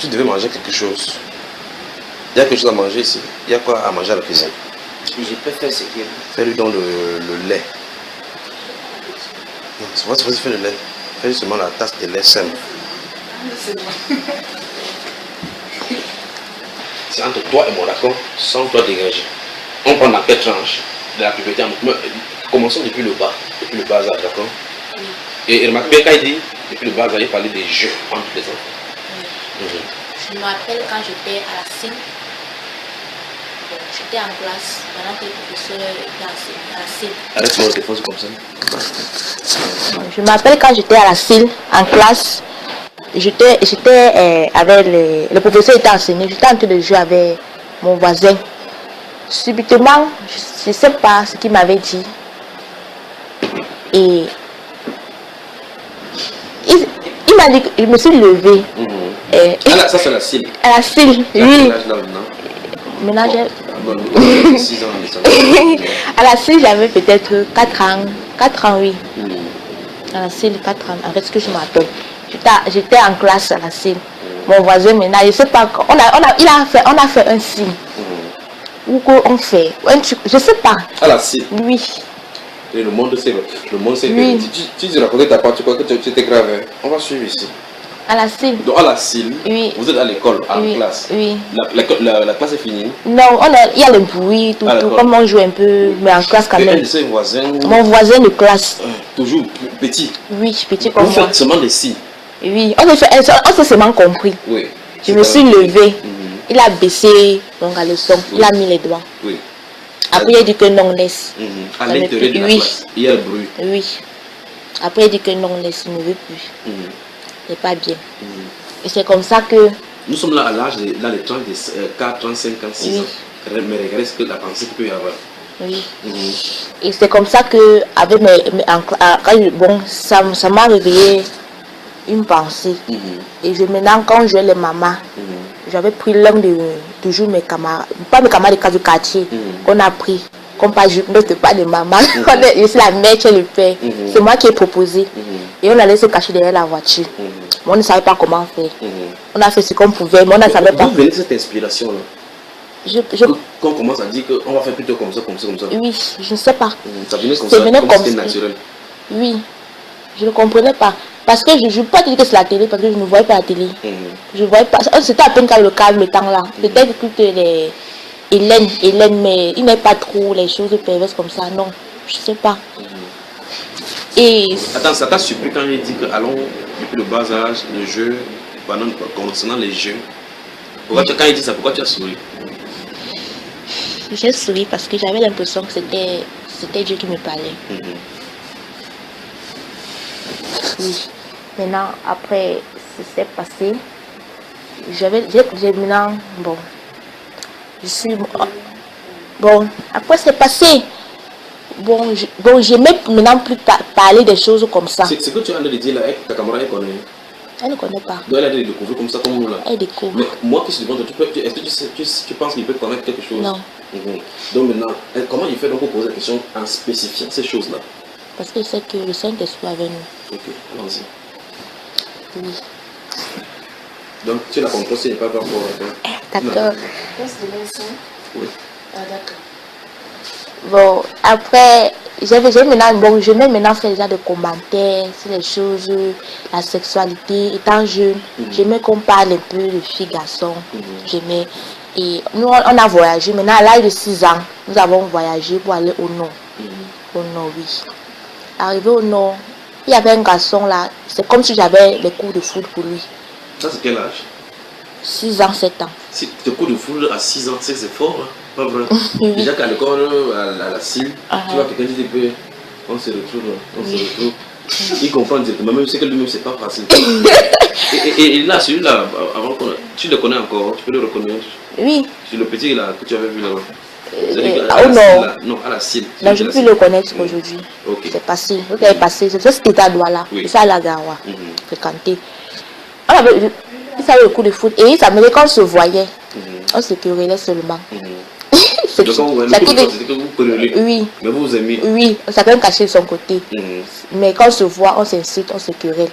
tu devais manger quelque chose. Il y a quelque chose à manger ici. Il y a quoi à manger à la cuisine? Je peux faire ce qu'il veut. Fais-lui donc le lait. Non, vas-y, fais le lait. Fais seulement la tasse de lait simple. C'est entre toi et moi, d'accord? Sans toi dégager. On prend la quelle tranche de la puberté. Commençons depuis le bas âge, d'accord? Oui. Et remarque bien quand il dit depuis le bas âge, il parlait des jeux entre les enfants. Oui. Je me rappelle quand j'étais à la CIL. J'étais en classe pendant que le professeur était à la CIL. Arrête-moi le téléphone, c'est comme ça. Je me rappelle quand j'étais à la CIL en classe. J'étais avec le professeur était enseigné, j'étais en train de jouer avec mon voisin. Subitement, je ne sais pas ce qu'il m'avait dit. Et il m'a dit que je me suis levée. Ça c'est la CIL. À la CIL, oui. Maintenant j'ai 6 ans. À la CIL, j'avais peut-être 4 ans. 4 ans, oui. À la CIL, 4 ans, en fait, ce que je me rappelle. J'étais en classe à la CIL. Mon voisin maintenant, je ne sais pas, on a fait un signe. Ou qu'on fait, je ne sais pas. À la CIL? Oui. Et le monde c'est oui. Tu dis raconter ta part, tu crois que tu étais grave. On va suivre ici. À la CIL. Donc à la CIL, oui. Vous êtes à l'école, en classe. Oui. La classe est finie? Non, il y a le bruit, tout, comme on joue un peu, mais en classe quand même. Un de ses voisins? Mon voisin de classe. Toujours petit? Oui, petit comme moi. Vous faites seulement des signes? Oui, on s'est seulement compris. Oui. Je me suis levée. Il a baissé mon caleçon, il a mis les doigts. Oui. Après, il a dit que non, laisse. À l'intérieur de la classe, il y a le bruit. Oui. Après, il a dit que non, laisse, il ne veut plus. C'est pas bien. Et c'est comme ça que... Nous sommes là à l'âge de dans les 30, 4, 35, 6 ans. Mais regardez ce que la pensée peut y avoir. Oui. Et c'est comme ça que, avec ça m'a réveillé une pensée. Et maintenant, quand je les mamans, j'avais pris l'un de toujours mes camarades, pas mes camarades du quartier, qu'on a pris, qu'on pas de maman, c'est la mère qui est le père. C'est moi qui ai proposé. Et on allait se cacher derrière la voiture. Mais on ne savait pas comment faire. On a fait ce qu'on pouvait, mais on ne savait pas. D'où venait cette inspiration-là? Quand on commence à dire qu'on va faire plutôt comme ça. Oui, je ne sais pas. Ça venait comme ça, comme c'était naturel. Oui, je ne comprenais pas. Parce que je ne peux pas dire que c'est la télé, parce que je ne voyais pas la télé. Je ne voyais pas. C'était à peine quand le calme, le temps là. Peut-être que les Hélène, mais il n'est pas trop les choses perverses comme ça, non. Je ne sais pas. Et... Attends, ça t'a surpris quand il dit que allons depuis le bas âge, le jeu, concernant les jeux. Quand il dit ça, pourquoi tu as souri? J'ai souri parce que j'avais l'impression que c'était Dieu qui me parlait. Oui. Maintenant, après, ce s'est passé. J'ai maintenant, bon, je suis, bon, après c'est passé. Bon, j'aimais maintenant plus parler des choses comme ça. C'est ce que tu as de dire là, ta camarade, elle connaît? Elle ne connaît pas. Donc elle a de découvrir comme ça, comme nous là. Elle découvre. Mais moi qui suis devant toi, est-ce que tu penses qu'il peut connaître quelque chose? Non. Donc maintenant, comment il fait donc pour poser la question en spécifiant ces choses-là? Parce que c'est que le Saint-Esprit avec nous. Ok, allons-y. Oui. Donc tu l'as compris, c'est pas par rapport à toi. D'accord. Oui. Ah, d'accord. Bon, après, je mets maintenant faire déjà des commentaires sur les choses, la sexualité. Étant jeune, j'aimais qu'on parle un peu de filles, garçons. J'aimais. Et nous, on a voyagé. Maintenant, à l'âge de 6 ans, nous avons voyagé pour aller au nord. Au nord, oui. Arrivé au nord, il y avait un garçon là. C'est comme si j'avais les cours de foot pour lui. Ça, c'est quel âge? 6 ans, 7 ans. Si tes cours de foot à 6 ans, c'est fort, hein? Pas vrai. Déjà qu'à l'école, à la CIL, tu vois quelqu'un dit que on se retrouve. Il comprend directement, même si que lui-même c'est pas facile. et là, celui-là, avant tu le connais encore, tu peux le reconnaître. Oui. C'est le petit là que tu avais vu là-bas. Non, à la CIL. Non, je peux le connaître aujourd'hui. Okay. C'est passé. C'est passé. C'est ce qui à Douala. C'est ça à la Gawa. Fréquenté. Il savait le coup de foot. Et il savait quand on se voyait, on se querellait seulement. Donc quand vous voyez le coup de foot, c'est que vous querellez. Oui. Mais vous vous aimez. Oui, chacun caché de son côté. Mais quand on se voit, on s'insulte, on se querelle.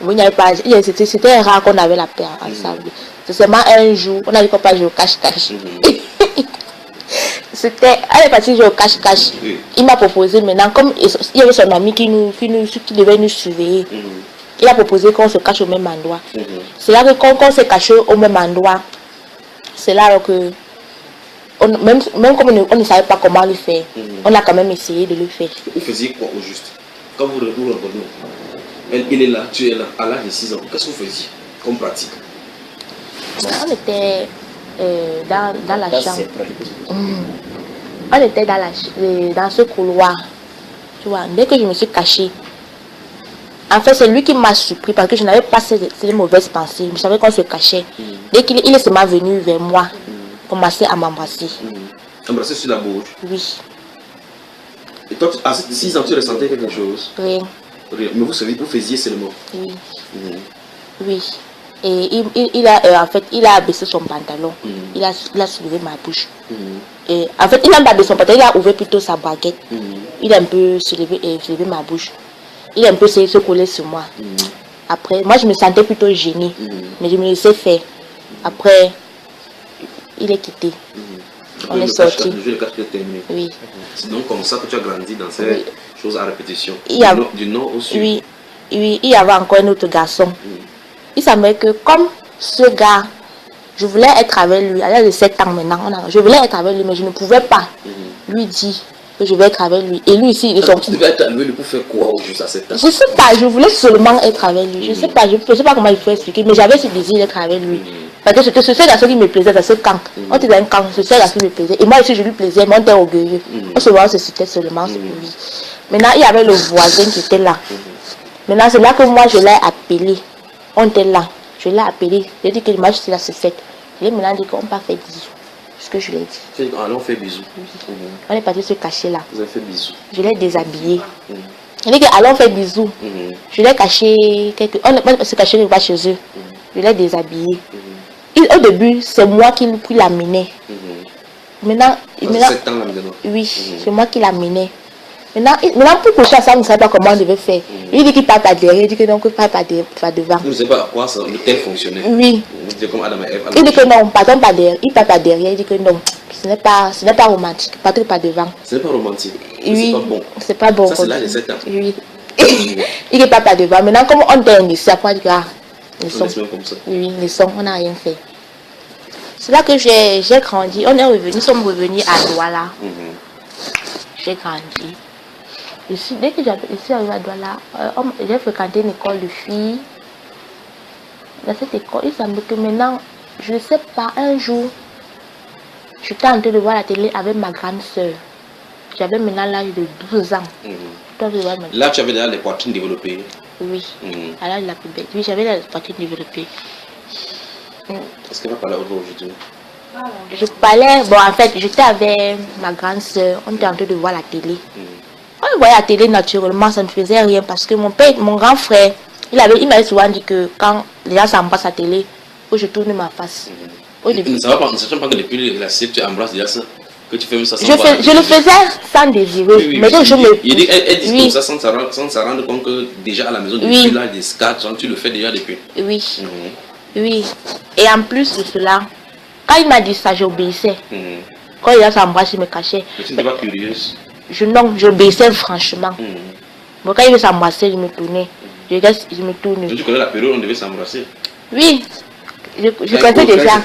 Il n'y avait pas, c'était rare qu'on avait la paix ensemble. C'est seulement un jour, on a dit qu'on pas jouer au cache-cache. Elle est partie jouer au cache-cache. Il m'a proposé maintenant, comme il y avait son ami qui devait nous surveiller, il a proposé qu'on se cache au même endroit. C'est là que quand on s'est caché au même endroit, c'est là que, même comme on ne savait pas comment le faire, on a quand même essayé de le faire. Vous faisiez quoi au juste? Quand vous revenez, il est là, tu es là, à l'âge de 6 ans, qu'est-ce que vous faisiez comme pratique? On était dans la chambre. On était dans ce couloir. Tu vois, dès que je me suis cachée, en fait, c'est lui qui m'a surpris parce que je n'avais pas ces mauvaises pensées. Je savais qu'on se cachait. Dès qu'il est seulement venu vers moi, commencer à m'embrasser. Embrasser sur la bouche? Oui. Et toi, à 6 ans, tu ressentais quelque chose? Rien. Rien. Mais vous savez, vous faisiez seulement? Oui. Oui. Et il a abaissé son pantalon. Il a soulevé ma bouche. Et en fait, il n'a pas abaissé son pantalon, il a ouvert plutôt sa baguette. Il a un peu soulevé ma bouche. Il a un peu essayé de se coller sur moi. Après, moi je me sentais plutôt gênée. Mais je me laissais faire. Après, il est quitté. On est sorti. Oui. C'est donc comme ça que tu as grandi dans ces choses à répétition. Du nord au sud. Oui. Oui, il y avait encore un autre garçon. Il semblait que comme ce gars, je voulais être avec lui, à l'âge de 7 ans maintenant, je voulais être avec lui, mais je ne pouvais pas lui dire que je vais être avec lui. Et lui ici, tu devais être avec lui pour faire quoi au juste à 7 ans? Je ne sais pas, je voulais seulement être avec lui. Je ne sais pas comment il faut expliquer, mais j'avais ce désir d'être avec lui. Parce que c'était ce garçon qui me plaisait dans ce camp. On était dans un camp, ce garçon qui me plaisait. Et moi aussi, je lui plaisais, mais on était orgueilleux. On se voit, on se citait seulement sur lui. Maintenant, il y avait le voisin qui était là. Maintenant, c'est là que moi, je l'ai appelé. On était là. Je l'ai appelé. J'ai dit que le match, c'est là, c'est fait. Je lui ai maintenant dit qu'on ne peut pas faire bisous. Ce que je lui ai dit. Tu as dit, allons faire bisous. On est parti se cacher là. Vous avez fait bisous. Je l'ai déshabillé. Il dit que allons faire bisous. Je l'ai caché. On se cachait quelque part chez eux. Je l'ai déshabillé. Au début, c'est moi qui l'amenais. Maintenant, 7 ans là maintenant. Oui, c'est moi qui l'amenais. Maintenant, pour coucher ça, on ne savait pas comment on devait faire. Il dit qu'il part par derrière, il dit que non, qu'il part par devant. Vous ne savez pas à quoi ça, le tel fonctionnait? Oui. Vous dites comme Adam et Ève. Il dit que non, partons par derrière. Il part par derrière, il dit que non, ce n'est pas romantique, partons par devant. Ce n'est pas romantique. Oui, c'est pas bon. C'est pas bon. Ça, c'est l'âge de 7 ans. Oui. Il dit pas par devant. Maintenant, comme on était indécis, après, il dit que on laisse même comme ça. Oui, on n'a rien fait. C'est là que j'ai grandi. Nous sommes revenus à Douala. J'ai grandi. Dès que je suis arrivée à Douala, j'ai fréquenté une école de filles. Dans cette école, il semble que maintenant, je ne sais pas, un jour, j'étais en train de voir la télé avec ma grande soeur. J'avais maintenant l'âge de 12 ans. Là, tu avais déjà les poitrines développées. Oui, à l'âge de la puberté. Oui, j'avais les poitrines développées. Est-ce qu'elle va parler aujourd'hui? Je parlais, bon, en fait, j'étais avec ma grande soeur. On était en train de voir la télé. On voyait la télé naturellement, ça ne faisait rien parce que mon grand frère, il m'avait souvent dit que quand les gens s'embrassent à la télé, que je tourne ma face. Ne sachant pas que depuis la CEP, tu embrasses déjà ça, que tu fais ça sans je le faisais sans désirer. Mais donc je me... Elle dit comme ça sans se rendre compte que déjà à la maison, depuis l'âge des 4 ans, tu le fais déjà depuis. Oui. Oui. Et en plus de cela, quand il m'a dit ça, j'obéissais. Quand il a s'embrassé, je me cachais. Mais tu n'étais pas curieuse? Non, j'obéissais franchement. Bon, quand il veut s'embrasser, je me tournais. Je me tournais. Tu connais la période où on devait s'embrasser? Oui. Je connais déjà.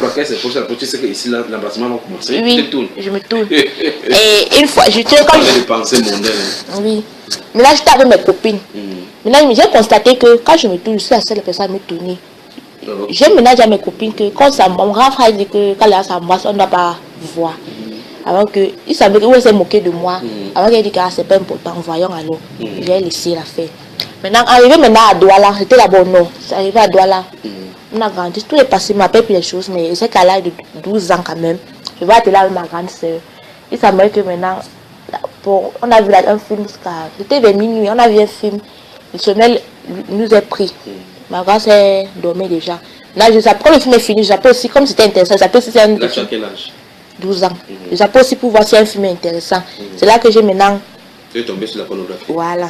Tu sais que ici, l'embrassement va commencer. Oui, je me tourne. Et une fois, quand des pensées mondaines. Oui. Mais là, j'étais avec mes copines. Maintenant, j'ai constaté que quand je me tourne, je suis la seule personne à me tourner. J'ai maintenant dit à mes copines que quand mon grand frère dit que quand il s'embrasse, on ne doit pas voir. Alors que, il savait qu'il s'est moqué de moi. Alors qu'il a dit que c'est pas important, voyons alors. J'ai laissé la faire. Maintenant, arrivé maintenant à Douala, c'était là-bas, non. C'est arrivé à Douala. On a grandi, tout est passé, m'appelle plus les choses, mais c'est qu'à l'âge de 12 ans quand même, je vais être là avec ma grande soeur. Il semblait que maintenant, on a vu un film, c'était vers minuit, on a vu un film, le sommeil nous est pris. Ma grande soeur dormait déjà. Là, quand le film est fini, j'appelle aussi, comme c'était intéressant, j'appelle aussi un... Là, tu as quel âge? 12 ans. J'appelle aussi pour voir si un film est intéressant. C'est là que j'ai maintenant... Tu es tombé sur la pornographie. Voilà.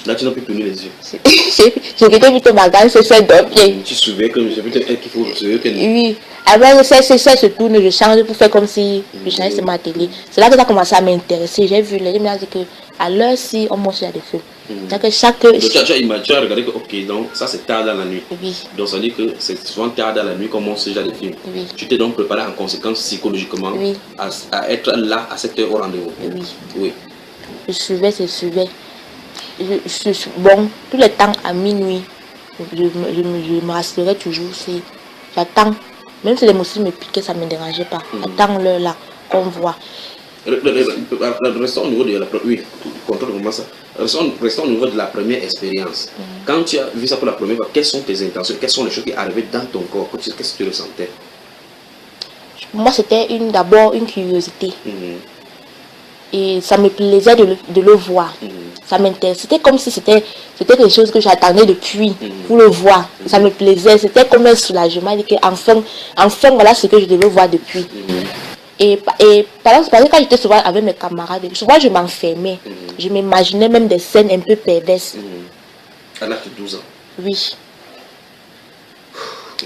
Là, tu n'as plus tourné les yeux. J'ai quitté plutôt ma grande sœur dormir. Tu surveilles que c'est plutôt elle qu'il faut surveiller que nous. Oui. Après, ça se tourne, je change pour faire comme si je changeais sur ma télé. C'est là que ça a commencé à m'intéresser. J'ai vu, les gens m'ont dit que à l'heure si on mange, il y a des films. Donc, tu as regardé que, ok, donc ça c'est tard dans la nuit. Oui. Donc ça veut dire que c'est souvent tard dans la nuit qu'on montre ce genre de film. Oui. Tu t'es donc préparé en conséquence psychologiquement à être là à cette heure au rendez-vous. Oui. Oui. Je suivais. Bon, tout le temps à minuit, je me rassurais toujours. J'attends. Même si les moustiques me piquaient, ça ne me dérangeait pas. J'attends l'heure là qu'on voit. Restons au niveau de la restons au niveau de la première expérience. Quand tu as vu ça pour la première fois, quelles sont tes intentions? Quelles sont les choses qui arrivaient dans ton corps? Qu'est-ce que tu ressentais? Moi, c'était d'abord une curiosité. Et ça me plaisait de le voir. Ça m'intéressait. C'était comme si c'était quelque chose que j'attendais depuis pour le voir. Ça me plaisait. C'était comme un soulagement. Enfin, voilà ce que je devais voir depuis. Et par exemple, quand j'étais souvent avec mes camarades, souvent je m'enfermais. Je m'imaginais même des scènes un peu perverses. À l'âge de 12 ans? Oui.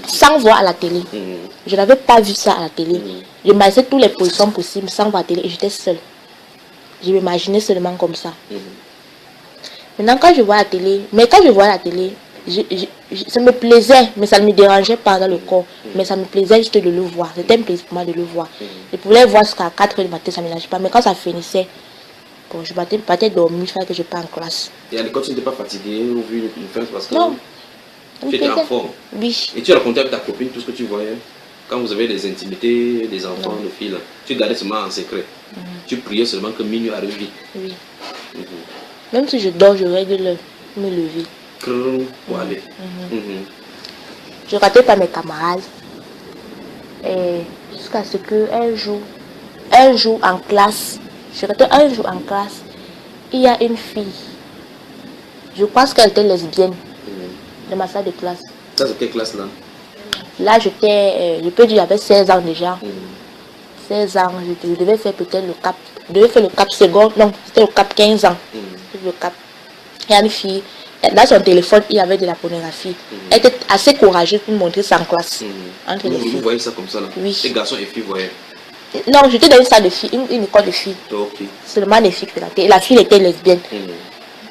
Sans voir à la télé. Je n'avais pas vu ça à la télé. Je m'imaginais toutes les positions possibles sans voir à la télé et j'étais seule. Je m'imaginais seulement comme ça. Maintenant, quand je vois la télé, ça me plaisait, mais ça ne me dérangeait pas dans le corps. Mais ça me plaisait juste de le voir. C'était un plaisir pour moi de le voir. Je pouvais voir jusqu'à 4 h du matin, ça ne me dérangeait pas. Mais quand ça finissait, bon, je partais dormir, il fallait que je parte en classe. Et à l'école, tu n'étais pas fatiguée au vu de l'enfance parce que non. Tu étais en forme? Oui. Et tu racontais avec ta copine tout ce que tu voyais? Quand vous avez des intimités, des enfants, des filles, là, tu gardais seulement en secret. Tu priais seulement que minuit arrive vite. Oui. Même si je dors, je règle l'heure, me lever. Pour aller. Je ne ratais pas mes camarades. Et jusqu'à ce que un jour en classe, il y a une fille. Je pense qu'elle était lesbienne de ma salle de classe. Ça, c'est quelle classe là? Là, je peux dire, j'avais 16 ans déjà. 16 ans, je devais faire peut-être le cap. Je devais faire le cap second. Non, c'était le cap 15 ans. Le cap. Il y a une fille. Dans son téléphone, il y avait de la pornographie. Elle était assez courageuse pour montrer ça en classe. Vous voyez ça comme ça là? Oui. Les garçons et filles voyaient? Non, j'étais dans une salle de filles, une école de filles. Seulement des filles. La fille était lesbienne.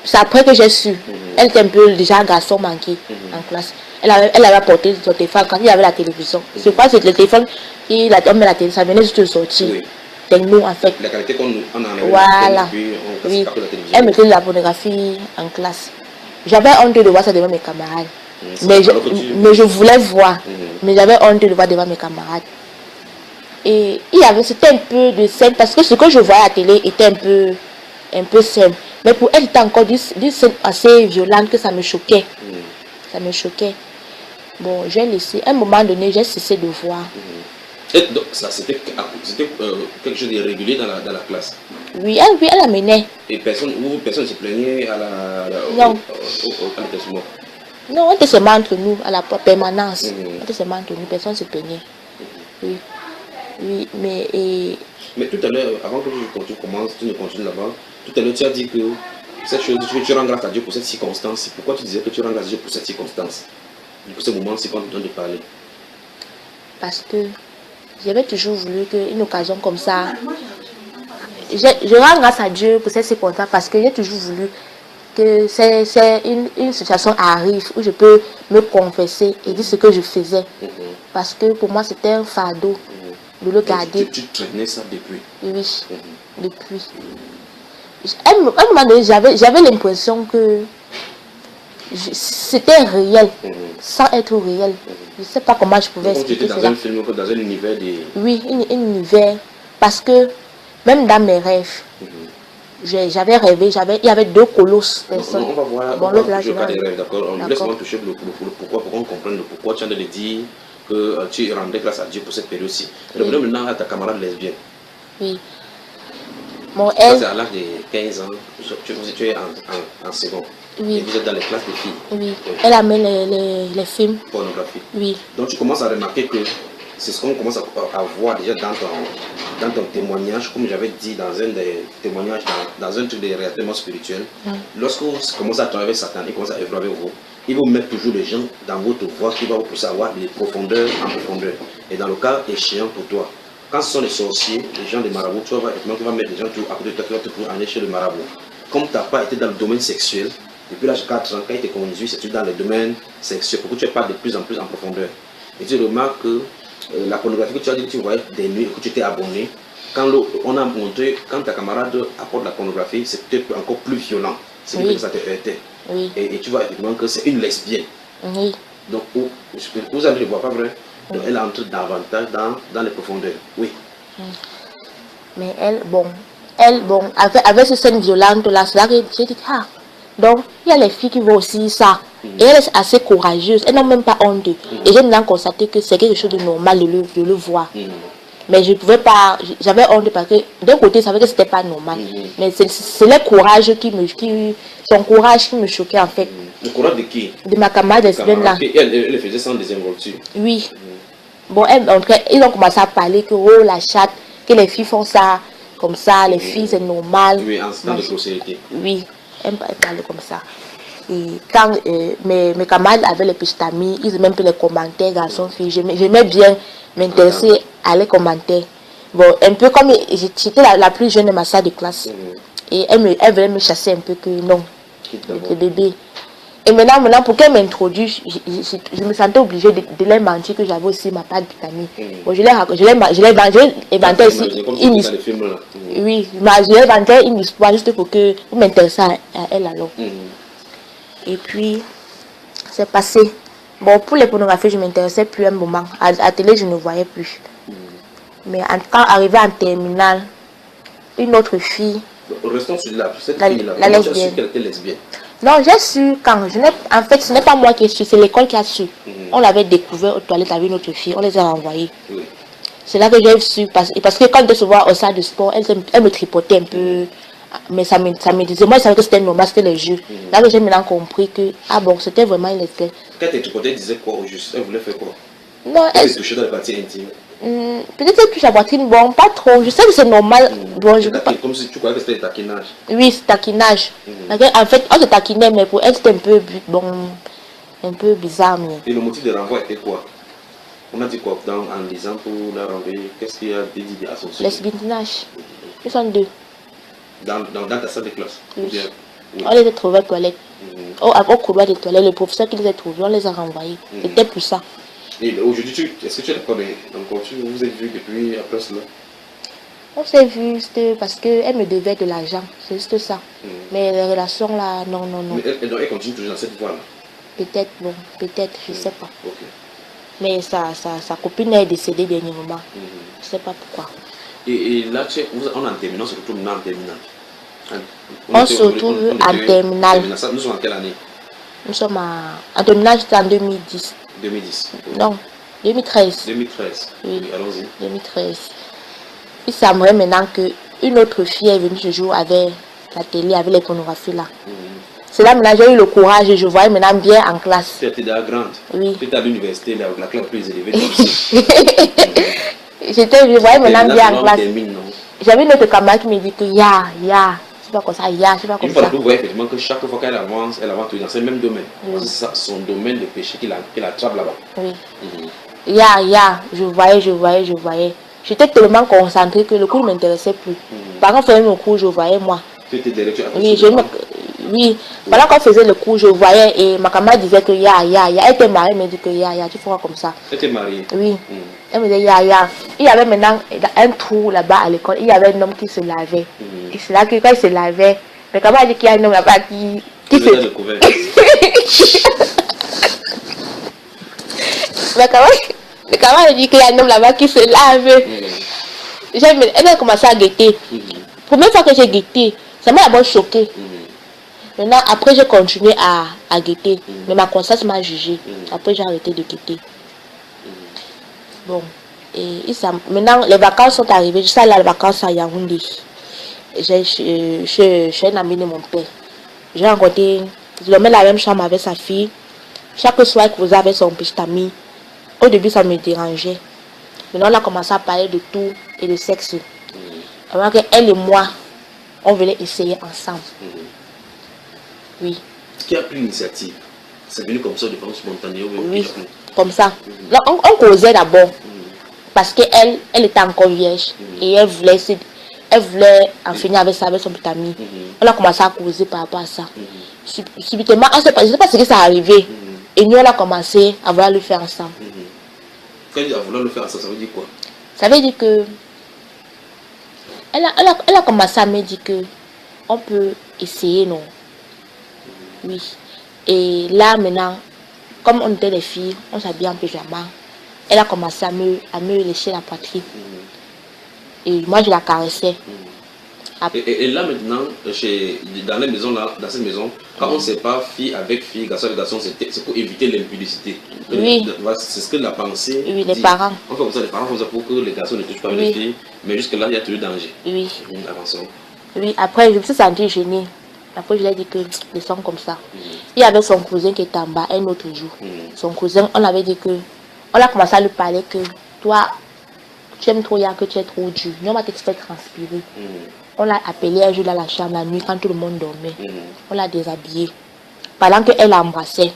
C'est après que j'ai su. Elle était un peu déjà garçon manqué en classe. Elle avait apporté son téléphone quand il y avait la télévision. Je crois que c'est le téléphone, on met la télévision, ça venait juste de sortir. C'est nous en fait. La qualité qu'on en a. Voilà. Oui. Elle mettait de la pornographie en classe. J'avais honte de voir ça devant mes camarades. Mais je voulais voir. Mais j'avais honte de voir devant mes camarades. Et c'était un peu de scène parce que ce que je voyais à la télé était un peu simple. Mais pour elle, c'était encore des scènes assez violentes que ça me choquait. Ça me choquait. Bon, j'ai laissé. À un moment donné, j'ai cessé de voir. Et donc, ça, c'était quelque chose de régulier dans la classe? Oui, elle amenait. Et personne ne se plaignait à l'établissement? Non, on était seulement entre nous, à la permanence. On était seulement entre nous, personne ne se plaignait. Oui. Oui, mais tout à l'heure, avant que tu ne continues là-bas, tout à l'heure, tu as dit que cette chose, tu rends grâce à Dieu pour cette circonstance. Pourquoi tu disais que tu rends grâce à Dieu pour cette circonstance? Pour ce moment-ci, quand tu donnes de parler? Parce que j'avais toujours voulu qu'une occasion comme ça. Je rends grâce à Dieu pour cette circonstance parce que j'ai toujours voulu que une situation arrive où je peux me confesser et dire ce que je faisais. Parce que pour moi, c'était un fardeau de le garder. Tu traînais ça depuis? Oui, depuis. À un moment donné, j'avais l'impression que c'était réel, sans être réel. Je ne sais pas comment je pouvais expliquer cela. Dans un film, dans un univers de... Oui, un univers. Parce que même dans mes rêves, j'avais rêvé, il y avait 2 colosses. On va voir, bon, on va toucher pas des rêves, d'accord? Laisse-moi toucher le pourquoi, pour qu'on comprenne le pourquoi tu as de le dire que tu rendais grâce à Dieu pour cette période-ci. Revenons maintenant à ta camarade lesbienne. Oui. Bon, c'est à l'âge de 15 ans, tu es en seconde. Oui. Et vous êtes dans les classes de filles. Oui. Elle amène les films. Pornographiques. Oui. Donc tu commences à remarquer que c'est ce qu'on commence à voir déjà dans ton témoignage, comme j'avais dit dans un des témoignages, dans un truc de réellement spirituel, lorsque vous commencez à travailler avec Satan, il commence à œuvrer avec vous, il va vous mettre toujours les gens dans votre voie qui va vous pousser à avoir les profondeurs en profondeur. Et dans le cas échéant pour toi, quand ce sont les sorciers, les gens des marabouts, tu vas voir qu'il va mettre les gens à côté de toi qui va te prendre en chez le marabout. Comme tu n'as pas été dans le domaine sexuel, depuis l'âge de 4 ans, quand il te conduit, c'est dans le domaine sexuel, pour que tu parles de plus en plus en profondeur. Et tu remarques que la pornographie que tu as dit que tu voyais des nuits, que tu t'es abonné, quand on a montré, quand ta camarade apporte la pornographie, c'est peut-être encore plus violent. C'est que ça te heurtait. Oui. Et tu vois effectivement que c'est une lesbienne. Oui. Donc, vous allez ne voir pas vrai. Donc, elle entre davantage dans les profondeurs. Oui. Mais elle, avec ces scènes violentes-là, c'est là que j'ai dit, ah, donc, il y a les filles qui vont aussi ça. Et elle est assez courageuse, elle n'a même pas honte. Et j'ai maintenant constaté que c'est quelque chose de normal de le voir. Mais je ne pouvais pas, j'avais honte parce que d'un côté, je savais que ce n'était pas normal. Mais c'est le courage son courage qui me choquait en fait. Le courage de qui? De ma camarade lesbienne là. Elle faisait sans désinvolture. Oui. Bon, en tout cas, ils ont commencé à parler que oh, la chatte, que les filles font ça, comme ça, les filles c'est normal. Oui, en temps de grossièreté. Oui, elle parlait comme ça. Et quand mes camarades avaient les petits amis, ils aimaient un peu les commentaires, garçons, filles. J'aimais bien m'intéresser à les commentaires. Bon, un peu comme j'étais la plus jeune de ma salle de classe. Et elle voulait me chasser un peu que non, le bébé. Et maintenant pour qu'elle m'introduise, je me sentais obligée de leur mentir que j'avais aussi ma part de vitamine. Bon, je l'ai inventé aussi une histoire. Oui, je l'ai inventé une histoire juste pour m'intéresser à elle alors. Et puis, c'est passé. Bon, pour les pornographies, je ne m'intéressais plus un moment. À la télé, je ne voyais plus. Mais quand arrivé en terminale, une autre fille. Restons sur cette fille-là. La lesbienne. Qu'elle était lesbienne. Non, j'ai su quand. En fait, ce n'est pas moi qui ai su, c'est l'école qui a su. On l'avait découvert aux toilettes avec une autre fille, on les a renvoyés. C'est là que j'ai su. Parce que quand je se vois au salle de sport, elle me tripotait un peu. Mais ça me disait, moi je savais que c'était normal, c'était le jeu. Là que j'ai maintenant compris que, ah bon, c'était vraiment une lesbienne. Quand elle tripotait, elle disait quoi au juste? Elle voulait faire quoi? Non, elle touchait dans les parties intimes. Peut-être qu'elle touche la poitrine, bon, pas trop. Je sais que c'est normal. Bon, je pas... Comme si tu croyais que c'était taquinage. Oui, c'est taquinage. En fait, on se taquinait, mais pour elle, c'était un peu bizarre. Mais... Et le motif de renvoi était quoi? On a dit quoi en lisant pour la renvoyer? Qu'est-ce qu'il y a dit à son sujet? Lesbiennage. Ils sont deux. Dans ta salle de classe? Oui. On les a trouvés aux toilettes. Au couloir des toilettes, le professeur qui les a trouvés, on les a renvoyés. C'était pour ça. Et aujourd'hui, est-ce que tu es d'accord encore? Vous êtes vu depuis après cela? On s'est vu parce qu'elle me devait de l'argent, c'est juste ça. Mais les relations là, non. Mais elle continue toujours dans cette voie-là? Peut-être, je ne sais pas. Mais sa copine est décédée dernièrement. Je ne sais pas pourquoi. Et là, on est en terminale, on se retrouve maintenant en terminale. On se retrouve en terminale. Nous sommes en quelle année? Nous sommes en terminale, c'était en 2010. 2010? Non, 2013. 2013, oui, allons-y. 2013. Il semblerait maintenant qu'une autre fille est venue ce jour avec la télé, avec les pornographies là. C'est là maintenant j'ai eu le courage et je voyais maintenant bien en classe. Tu étais déjà grande? Oui. Tu étais à l'université, la classe plus élevée. Je voyais maintenant bien en classe. J'avais une autre camarade qui me dit que c'est pas comme ça, c'est pas comme ça. Une fois vous voyez effectivement que chaque fois qu'elle avance toujours dans ce même domaine. C'est son domaine de péché qu'il attrape là-bas. Oui. Je voyais. J'étais tellement concentrée que le cours ne m'intéressait plus. Par contre, faisait le cours, je voyais moi. Tu étais direct, oui, pendant qu'on faisait le cours, je voyais et ma camarade disait que elle était mariée, elle me dit que tu feras comme ça. Elle était mariée? Oui. Elle me disait Il y avait maintenant un trou là-bas à l'école, il y avait un homme qui se lavait. Et c'est là que quand il se lavait, ma camarade dit qu'il y a un homme là-bas qui se découvert. Ma camarade dit qu'il y a un homme là-bas qui se lave. Elle a commencé à guetter. Première fois que j'ai guetté, ça m'a d'abord choqué. Maintenant, après, j'ai continué à guetter. Mais ma conscience m'a jugé. Après, j'ai arrêté de guetter. Bon. Et maintenant, les vacances sont arrivées. Je suis allée à les vacances à Yaoundé. Je suis un ami de mon père. J'ai rencontré, je le mets la même chambre avec sa fille. Chaque soir, il causait avec son petit ami. Au début, ça me dérangeait. Maintenant, on a commencé à parler de tout et de sexe. Alors qu'elle et moi, on voulait essayer ensemble. Oui. Qui a pris l'initiative? C'est venu comme ça de façon spontanée? Oui, comme ça. Donc, on causait d'abord. Parce qu'elle était encore vierge. Et elle voulait en finir avec ça, avec son petit ami. On a commencé à causer par rapport à ça. Subitement, je ne sais pas ce qui s'est arrivé. Et nous, on a commencé à vouloir le faire ensemble. Quand il a voulu le faire ensemble, ça veut dire quoi? Ça veut dire que elle a commencé à me dire que on peut essayer, non? Oui. Et là, maintenant, comme on était des filles, on s'habillait en pyjama. Elle a commencé à me lécher la poitrine. Et moi, je la caressais. Et là maintenant, dans les maisons là, dans cette maison, quand on ne sait pas fille avec fille, garçon avec garçon, c'est pour éviter l'impudicité. Oui. C'est ce que la pensée. Oui, les parents. On fait comme ça, les parents font ça pour que les garçons ne touchent pas les filles, mais jusque là, il y a toujours danger. Oui. Avançons. Oui, après, je me suis sentie gênée. Après, je lui ai dit que ils sont comme ça. Il y avait son cousin qui était en bas un autre jour. Son cousin, on avait dit que. On a commencé à lui parler que toi, tu aimes trop, que tu es trop dur. Nous, on va t'expliquer transpirer. On l'a appelé un jour dans la chambre la nuit quand tout le monde dormait. On l'a déshabillé. Pendant qu'elle l'embrassait,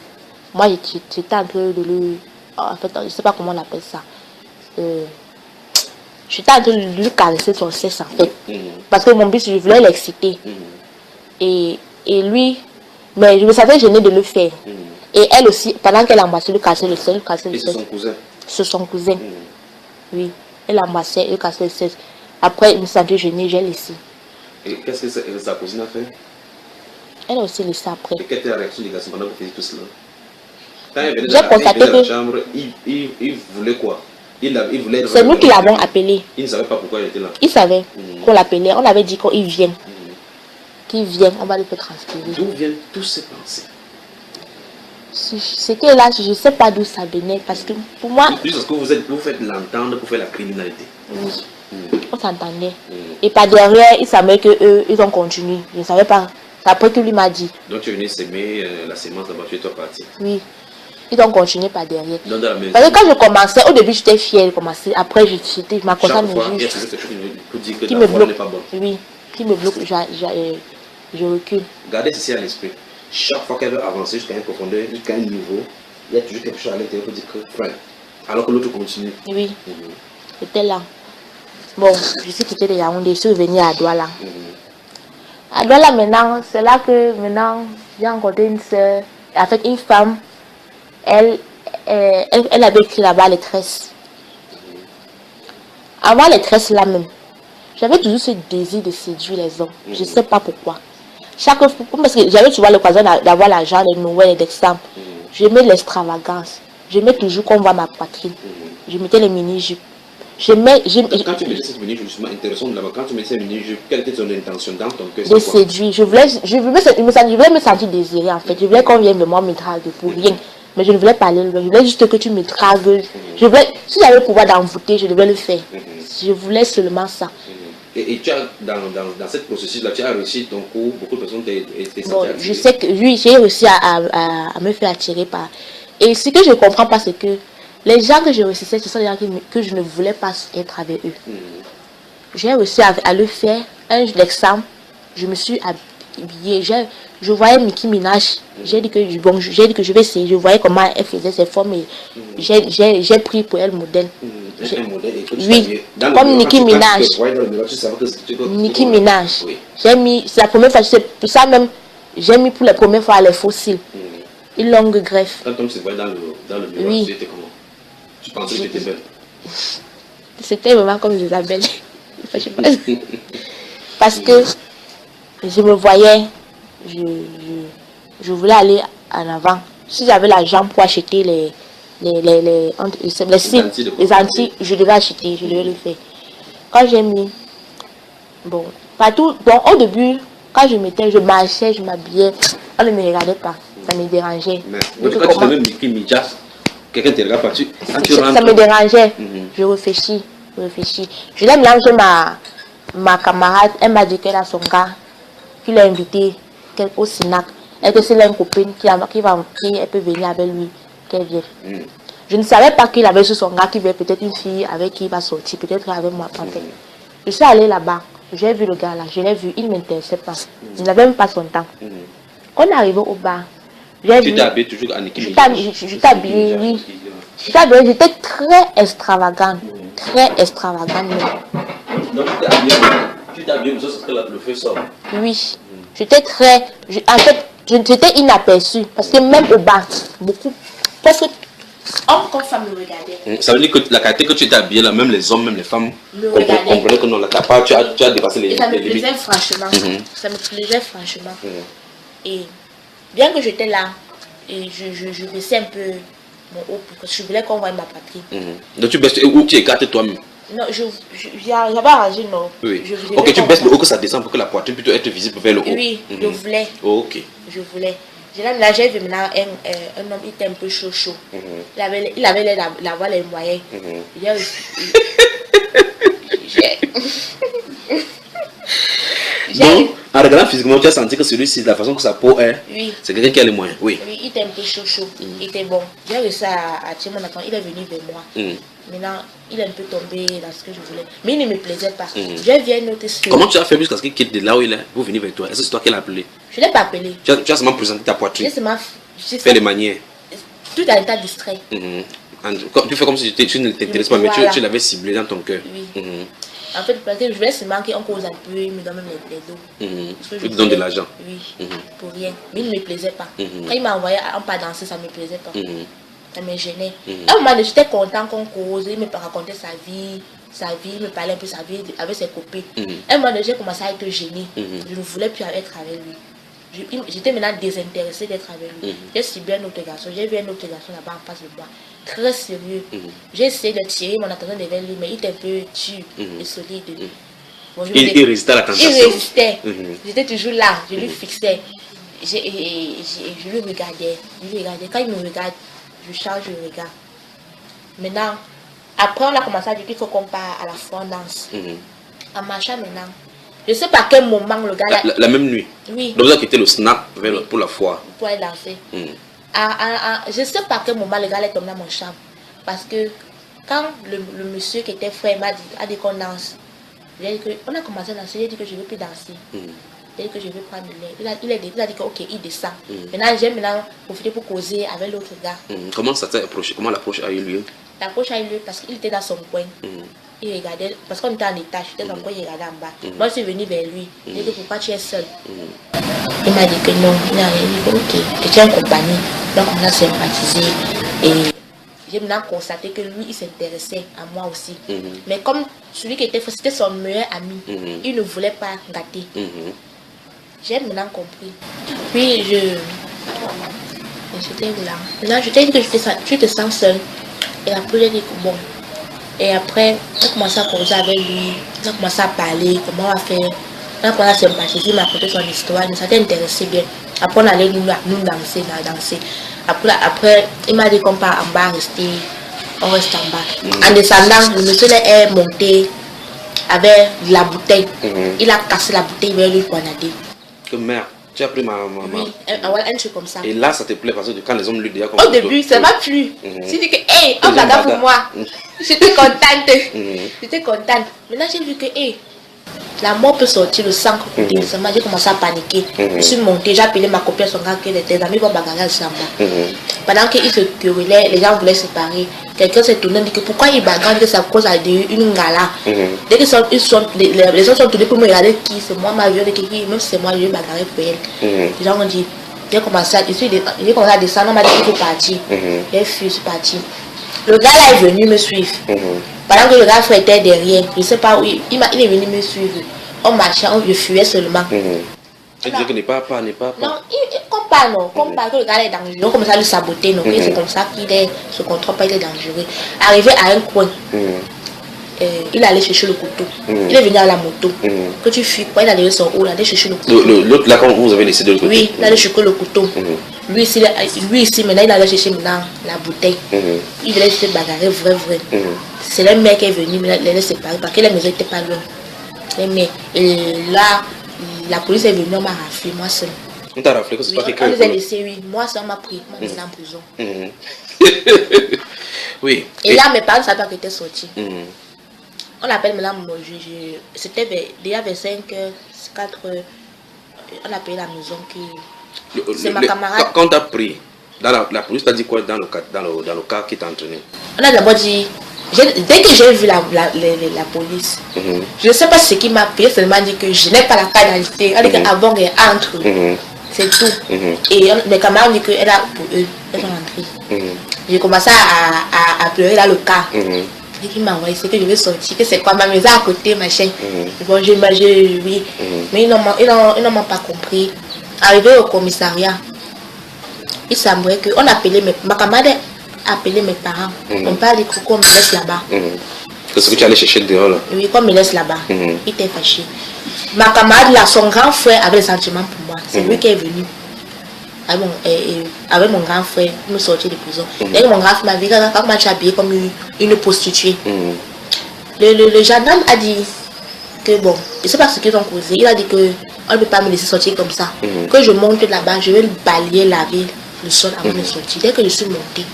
moi j'étais en train de lui. En fait, je ne sais pas comment on appelle ça. J'étais en train de lui caresser son sexe en fait. Parce que mon but, je voulais l'exciter. Et lui, mais je me sentais gênée de le faire. Et elle aussi, pendant qu'elle embrassait, lui cassait le sexe. Et c'est son cousin? C'est son cousin. Oui. Elle embrassait, elle cassait le sexe. Après, je me sentais gênée, j'ai laissé. Et qu'est-ce que sa cousine a fait? Elle a aussi laissé après. Et quelle était la réaction des garçons pendant que vous faisiez tout cela? Quand elle venait dans la chambre, il voulait quoi? Il voulait... C'est nous qui l'avons appelé. Il ne savait pas pourquoi il était là. Il savait qu'on l'appelait. On avait dit qu'il vienne. Qu'il vienne, on va le faire transpirer. D'où viennent tous ces pensées? C'est que là, je ne sais pas d'où ça venait. Parce que pour moi... Juste parce que vous faites l'entendre pour faire la criminalité. Oui. On s'entendait. Et par derrière, il savait qu'eux, ils ont continué. Je ne savais pas. C'est après que lui m'a dit. Donc tu es venu s'aimer la sémence d'abord, tu es toi parti. Oui. Ils ont continué par derrière. Donc, dans la maison, parce que quand je commençais, au début j'étais fière de commencer. Après, je m'accrochais à mes juges. Il y a juges. toujours quelque chose pour dire que Qui la me voix bloque. n'est pas bonne. Oui. Qui me bloque, je recule. Gardez ceci à l'esprit. Chaque fois qu'elle veut avancer jusqu'à une profondeur, jusqu'à un niveau, il y a toujours quelque chose à l'intérieur pour dire que freine. Alors que l'autre continue. Oui. J'étais là. Bon, je suis quittée de Yaoundé, je suis revenue à Douala. À Douala maintenant, c'est là que maintenant j'ai rencontré une soeur, avec une femme. Elle avait écrit là-bas les tresses. Avant les tresses là même, j'avais toujours ce désir de séduire les hommes. Je ne sais pas pourquoi. Chaque fois, parce que j'avais toujours l'occasion d'avoir l'argent, les Noël et d'exemple. J'aimais l'extravagance. J'aimais toujours qu'on voit ma poitrine. Je mettais les mini-jupes. Quand tu mettais cette mini-jupe, justement intéressant là-bas, quand tu mettais cette mini-jupe, quelle était ton intention dans ton cœur? De séduire. Je voulais me sentir désirée en fait. Je voulais qu'on vienne de moi me draguer pour rien. Mais je ne voulais pas aller loin. Je voulais juste que tu me dragues. Si j'avais le pouvoir d'envoûter, je devais le faire. Je voulais seulement ça. Et tu as, dans cette processus-là, tu as réussi ton coup, beaucoup de personnes t'ont bon, je sais que oui, j'ai réussi à me faire attirer par. Et ce que je ne comprends pas, c'est que les gens que je réussissais, ce sont les gens que je ne voulais pas être avec eux. J'ai réussi à le faire. Un exemple, je me suis habillée. Je voyais Nicki Minaj. J'ai dit que je vais essayer. Je voyais comment elle faisait ses formes. Et j'ai pris pour elle modèle. Oui, comme Nicki Minaj. Nicki Minaj. J'ai mis, c'est la première fois, pour ça même, j'ai mis pour la première fois les fossiles. Une longue greffe. Quand tu te voyais dans le miroir, oui. C'était comment? Tu pensais que tu étais belle? C'était vraiment comme Isabelle. Parce que je me voyais, je voulais aller en avant. Si j'avais l'argent pour acheter les Antilles, je devais acheter, je devais le faire. Quand j'ai mis, bon, partout, bon, au début, quand je marchais, je m'habillais, on ne me regardait pas, ça me dérangeait. Mais quand tu devais Nicki Minaj, quelqu'un te regarde pas, ça me dérangeait, je réfléchis. Je l'ai mélangé ma camarade, elle m'a dit qu'elle a son gars, qu'il l'a invité au Sinac. Elle que c'est une copine elle peut venir avec lui, qu'elle vienne. Je ne savais pas qu'il avait sur son gars qui veut peut-être une fille avec qui il va sortir, peut-être avec moi. Je suis allée là-bas, j'ai vu le gars là, je l'ai vu, il ne m'intéressait pas. Il n'avait même pas son temps. On est arrivé au bar. Tu t'es habillée toujours en équipe? Je t'ai habillée, oui. J'étais très extravagante. Très extravagante. Donc tu t'es habillée parce que le feu sort. Oui. J'étais très... En fait, j'étais inaperçue. Parce que même au bar, beaucoup... Parce que hommes comme femmes me regardaient. Ça veut dire que la qualité que tu étais habillée là, même les hommes, même les femmes, comprenaient que non, là, tu as dépassé les limites. Ça me limites. plaisait franchement. Ça me plaisait franchement. Et bien que j'étais là, et je baissais un peu mon haut parce que je voulais qu'on voie ma patrie. Donc tu baisses ou tu écartes toi-même? Non, j'avais arrangé, non. Oui. Ok, tu baisses le haut que ça descend pour que la poitrine puisse être visible vers le haut. Oui, je voulais. Ok. Je voulais. Là, j'ai vu maintenant un homme, il était un peu chaud. Il avait la voix, les moyens. Donc, en regardant physiquement, tu as senti que celui-ci, la façon que sa peau est, c'est quelqu'un qui a les moyens. Oui. Oui, il était un peu chaud. Il était bon. J'ai réussi à attirer mon attention. Il est venu vers moi. Maintenant, il est un peu tombé dans ce que je voulais. Mais il ne me plaisait pas. Je viens noter ce... Comment tu as fait jusqu'à ce qu'il quitte de là où il est pour venir vers toi? Est-ce que c'est toi qui l'as appelé? Je ne l'ai pas appelé. Tu as seulement présenté ta poitrine. Fait les manières. Tout à l'état distrait. Tu fais comme si tu ne t'intéressais pas, mais tu l'avais ciblé dans ton cœur. Oui. En fait, parce que je voulais seulement qu'on cause un peu, il me donne même les dos. Tu te donnes de l'argent. Oui, pour rien. Mais il ne me plaisait pas. Quand il m'a envoyé en pas danser, ça ne me plaisait pas. Ça me gênait. À un moment donné, j'étais content qu'on cause, il me racontait sa vie, il me parlait un peu de sa vie avec ses copines. À un moment donné, j'ai commencé à être gênée. Je ne voulais plus être avec lui. J'étais maintenant désintéressée d'être avec lui. J'ai subi un autre garçon, j'ai vu un autre garçon là-bas en face de moi, très sérieux. J'ai essayé de tirer mon attention vers lui, mais il était un peu dur et solide. Bon, il résistait à la tentation. Il résistait. J'étais toujours là, je lui fixais. Je le regardais. Quand il me regarde, je change le regard. Maintenant, après on a commencé à dire qu'il faut qu'on part à la fondance. En marchant maintenant. Je ne sais pas à quel moment le gars... La même nuit? Oui. Donc vous avez quitté le snap pour la foire? Pour aller danser. Je ne sais pas à quel moment le gars est tombé dans mon chambre. Parce que quand le monsieur qui était frère a dit qu'on danse, on a commencé à danser, il a dit que je ne veux plus danser. Il a dit que je veux prendre le lait. Il a dit que ok, il descend. Maintenant, j'ai profité pour causer avec l'autre gars. Comment ça t'a approché? Comment l'approche a eu lieu? L'approche a eu lieu parce qu'il était dans son coin. Il regardait, parce qu'on était en étage, j'étais dans le coin, il regardait en bas. Moi, je suis venue vers lui. Il a dit pourquoi tu es seul? Il m'a dit que non. Il a dit ok, que tu es en compagnie. Donc on a sympathisé. Et j'ai maintenant constaté que lui, il s'intéressait à moi aussi. Mais comme celui qui était, c'était son meilleur ami, il ne voulait pas gâter. J'ai maintenant compris. Puis j'étais là. Maintenant, je t'ai dit que tu te sens seul. Et après, j'ai dit que bon. Et après, on a commencé à causer avec lui. On a commencé à parler, comment on va faire. On a commencé à sympathiser, il m'a raconté son histoire. Ça t'intéressait bien. Après, on allait nous danser. Après, il m'a dit qu'on part en bas, on reste en bas. En descendant, le monsieur est monté avec la bouteille. Il a cassé la bouteille, il veut lui poignarder. Que merde, tu as pris ma... Oui, un truc comme ça. Et là, ça te plaît parce que quand les hommes lui disent... Au début, ça m'a plu. Tu dis que, hey, on bagarre pour moi. J'étais contente. J'étais contente. Maintenant, j'ai vu que, hey, la mort peut sortir, le sang côté. J'ai commencé à paniquer. Je suis montée, j'ai appelé ma copine, son gars, qui était amis vont bagarrer ensemble. Pendant qu'ils se querellaient, les gens voulaient se séparer. Quelqu'un s'est tourné et dit que pourquoi ils bagarrent, que ça cause une gala. Dès que les gens sont tournés pour me regarder qui, c'est moi, ma vie, même si c'est moi, je vais bagarrer pour elle. Les gens ont dit, j'ai commencé à descendre, on m'a dit qu'il faut partir. J'ai fui, je suis partie. Le gars là est venu me suivre. Pendant que le gars était derrière, je ne sais pas où, il est venu me suivre. On marchait, je fuyais seulement. Tu disais que n'est pas. Non, comme pas que le gars est dangereux. On commence à le saboter, donc c'est comme ça qu'il se contrôle pas, il est dangereux. Arrivé à un coin, il allait chercher le couteau. Il est venu à la moto. Que tu fuis, il allait son haut, il allait chercher le couteau. L'autre là, quand vous avez laissé de l'autre côté? Oui, il allait chercher le couteau. Lui ici, maintenant, il allait chercher maintenant la bouteille. Il voulait se bagarrer, vrai. C'est le mec qui est venu, il les séparer parce que la maison n'était pas loin. Et là, la police est venue, on m'a raflé, moi seul. On t'a raflé que c'est pas quelqu'un? On les a laissés, oui. Moi seul, on m'a pris, on m'a mis en prison. Oui. Et là, mes parents ne savaient pas que j'étais sortie. On appelle maintenant mon juge. C'était déjà vers 5 heures, 4 heures. On a payé la maison qui. C'est ma camarade. Quand tu as pris, la police t'a dit quoi dans le cas qui t'a entraîné? On a d'abord dit. Dès que j'ai vu la police, je ne sais pas ce qui m'a payé, seulement dit que je n'ai pas la carte d'identité. On dit qu'avant qu'elle entre. C'est tout. Et mes camarades ont dit qu'elle a pour eux. Elles sont rentrées. J'ai commencé à pleurer dans le cas. Dès qu'il m'a envoyé, c'est que je vais sortir, que c'est quoi ma maison à côté, machin. Bon, oui. Mais ils n'ont pas compris. Arrivé au commissariat, il semblerait qu'on appelait ma camarade a appelé mes parents. On parle de qu'on me laisse là-bas. C'est ce que tu allais chercher dehors là? Oui, qu'on me laisse là-bas. Il était fâché. Ma camarade là, son grand frère avait des sentiments pour moi. C'est lui qui est venu avec mon grand frère pour me sortir de prison. Dès que mon grand frère m'a vu, quand je suis habillée comme une prostituée, le gendarme a dit que bon, je ne sais pas ce qu'ils ont causé. Il a dit que on ne peut pas me laisser sortir comme ça. Que je monte là-bas, je vais balayer, laver le sol avant de sortir. Dès que je suis montée,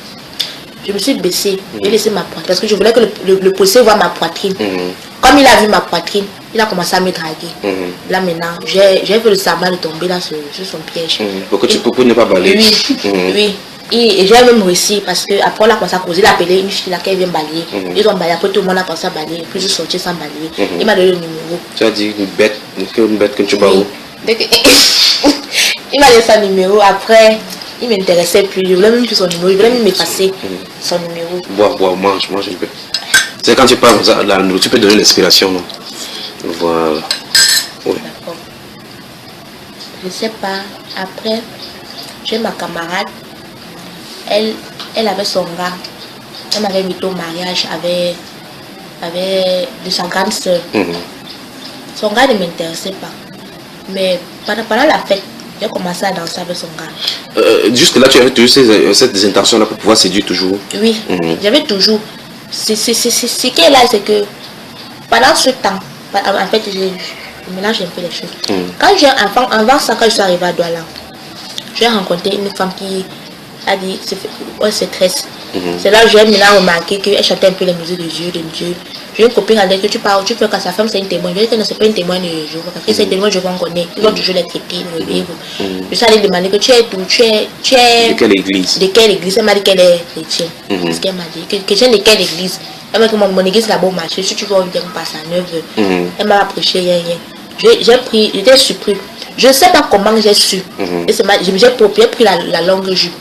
je me suis baissée, j'ai laissé ma poitrine parce que je voulais que le policier voie ma poitrine. Comme il a vu ma poitrine, il a commencé à me draguer. Là maintenant, j'ai fait le sabbat de tomber là sur son piège. Pour que tu peux ne pas balayer. Oui. Et j'ai même réussi parce qu'après on a commencé à causer, il a appelé une fille là qui vient balayer. Ils ont balayé, après tout le monde a commencé à balayer, puis je suis sortie sans balayer. Il m'a donné le numéro. Tu as dit une bête que tu vas où? Il m'a donné son numéro, après il ne m'intéressait plus, je voulais même plus son numéro, je voulais même m'effacer son numéro. Bois, mange un peu. C'est quand tu parles, la nourriture, tu peux donner l'inspiration, non? Voilà. Oui. D'accord. Je ne sais pas, après, j'ai ma camarade, elle avait son gars, elle m'avait mis au mariage avec de sa grande soeur. Son gars ne m'intéressait pas, mais pendant la fête, j'ai commencé à danser avec son gars. Jusque là, tu avais toujours cette intention là pour pouvoir séduire toujours? Oui, j'avais toujours. Ce qui est là, c'est que pendant ce temps, en fait, je mélange un peu les choses. Quand j'ai un enfant, avant ça, quand je suis arrivée à Douala, j'ai rencontré une femme qui a dit c'est triste. C'est là que j'ai maintenant remarqué qu'elle chantait un peu les musiques de Dieu. J'ai une copine avec qui tu parles, tu peux que sa femme c'est une témoin. Je dis que non, c'est pas une témoin de Jéhovah. Parce que c'est une témoin de Jéhovah, on connaît. Ils vont toujours les traiter, les vivre. Je suis allée demander que tu es d'où, tu es. De quelle église? De quelle église? Elle m'a dit qu'elle est chrétienne. C'est ce qu'elle m'a dit. Chrétienne de quelle église? Elle m'a dit que mon église là-bas au marché. Si tu veux, on vient passer à 9h. Elle m'a approché, rien. J'ai pris, j'étais surpris. Je ne sais pas comment j'ai su. Et j'ai pris la longue jupe.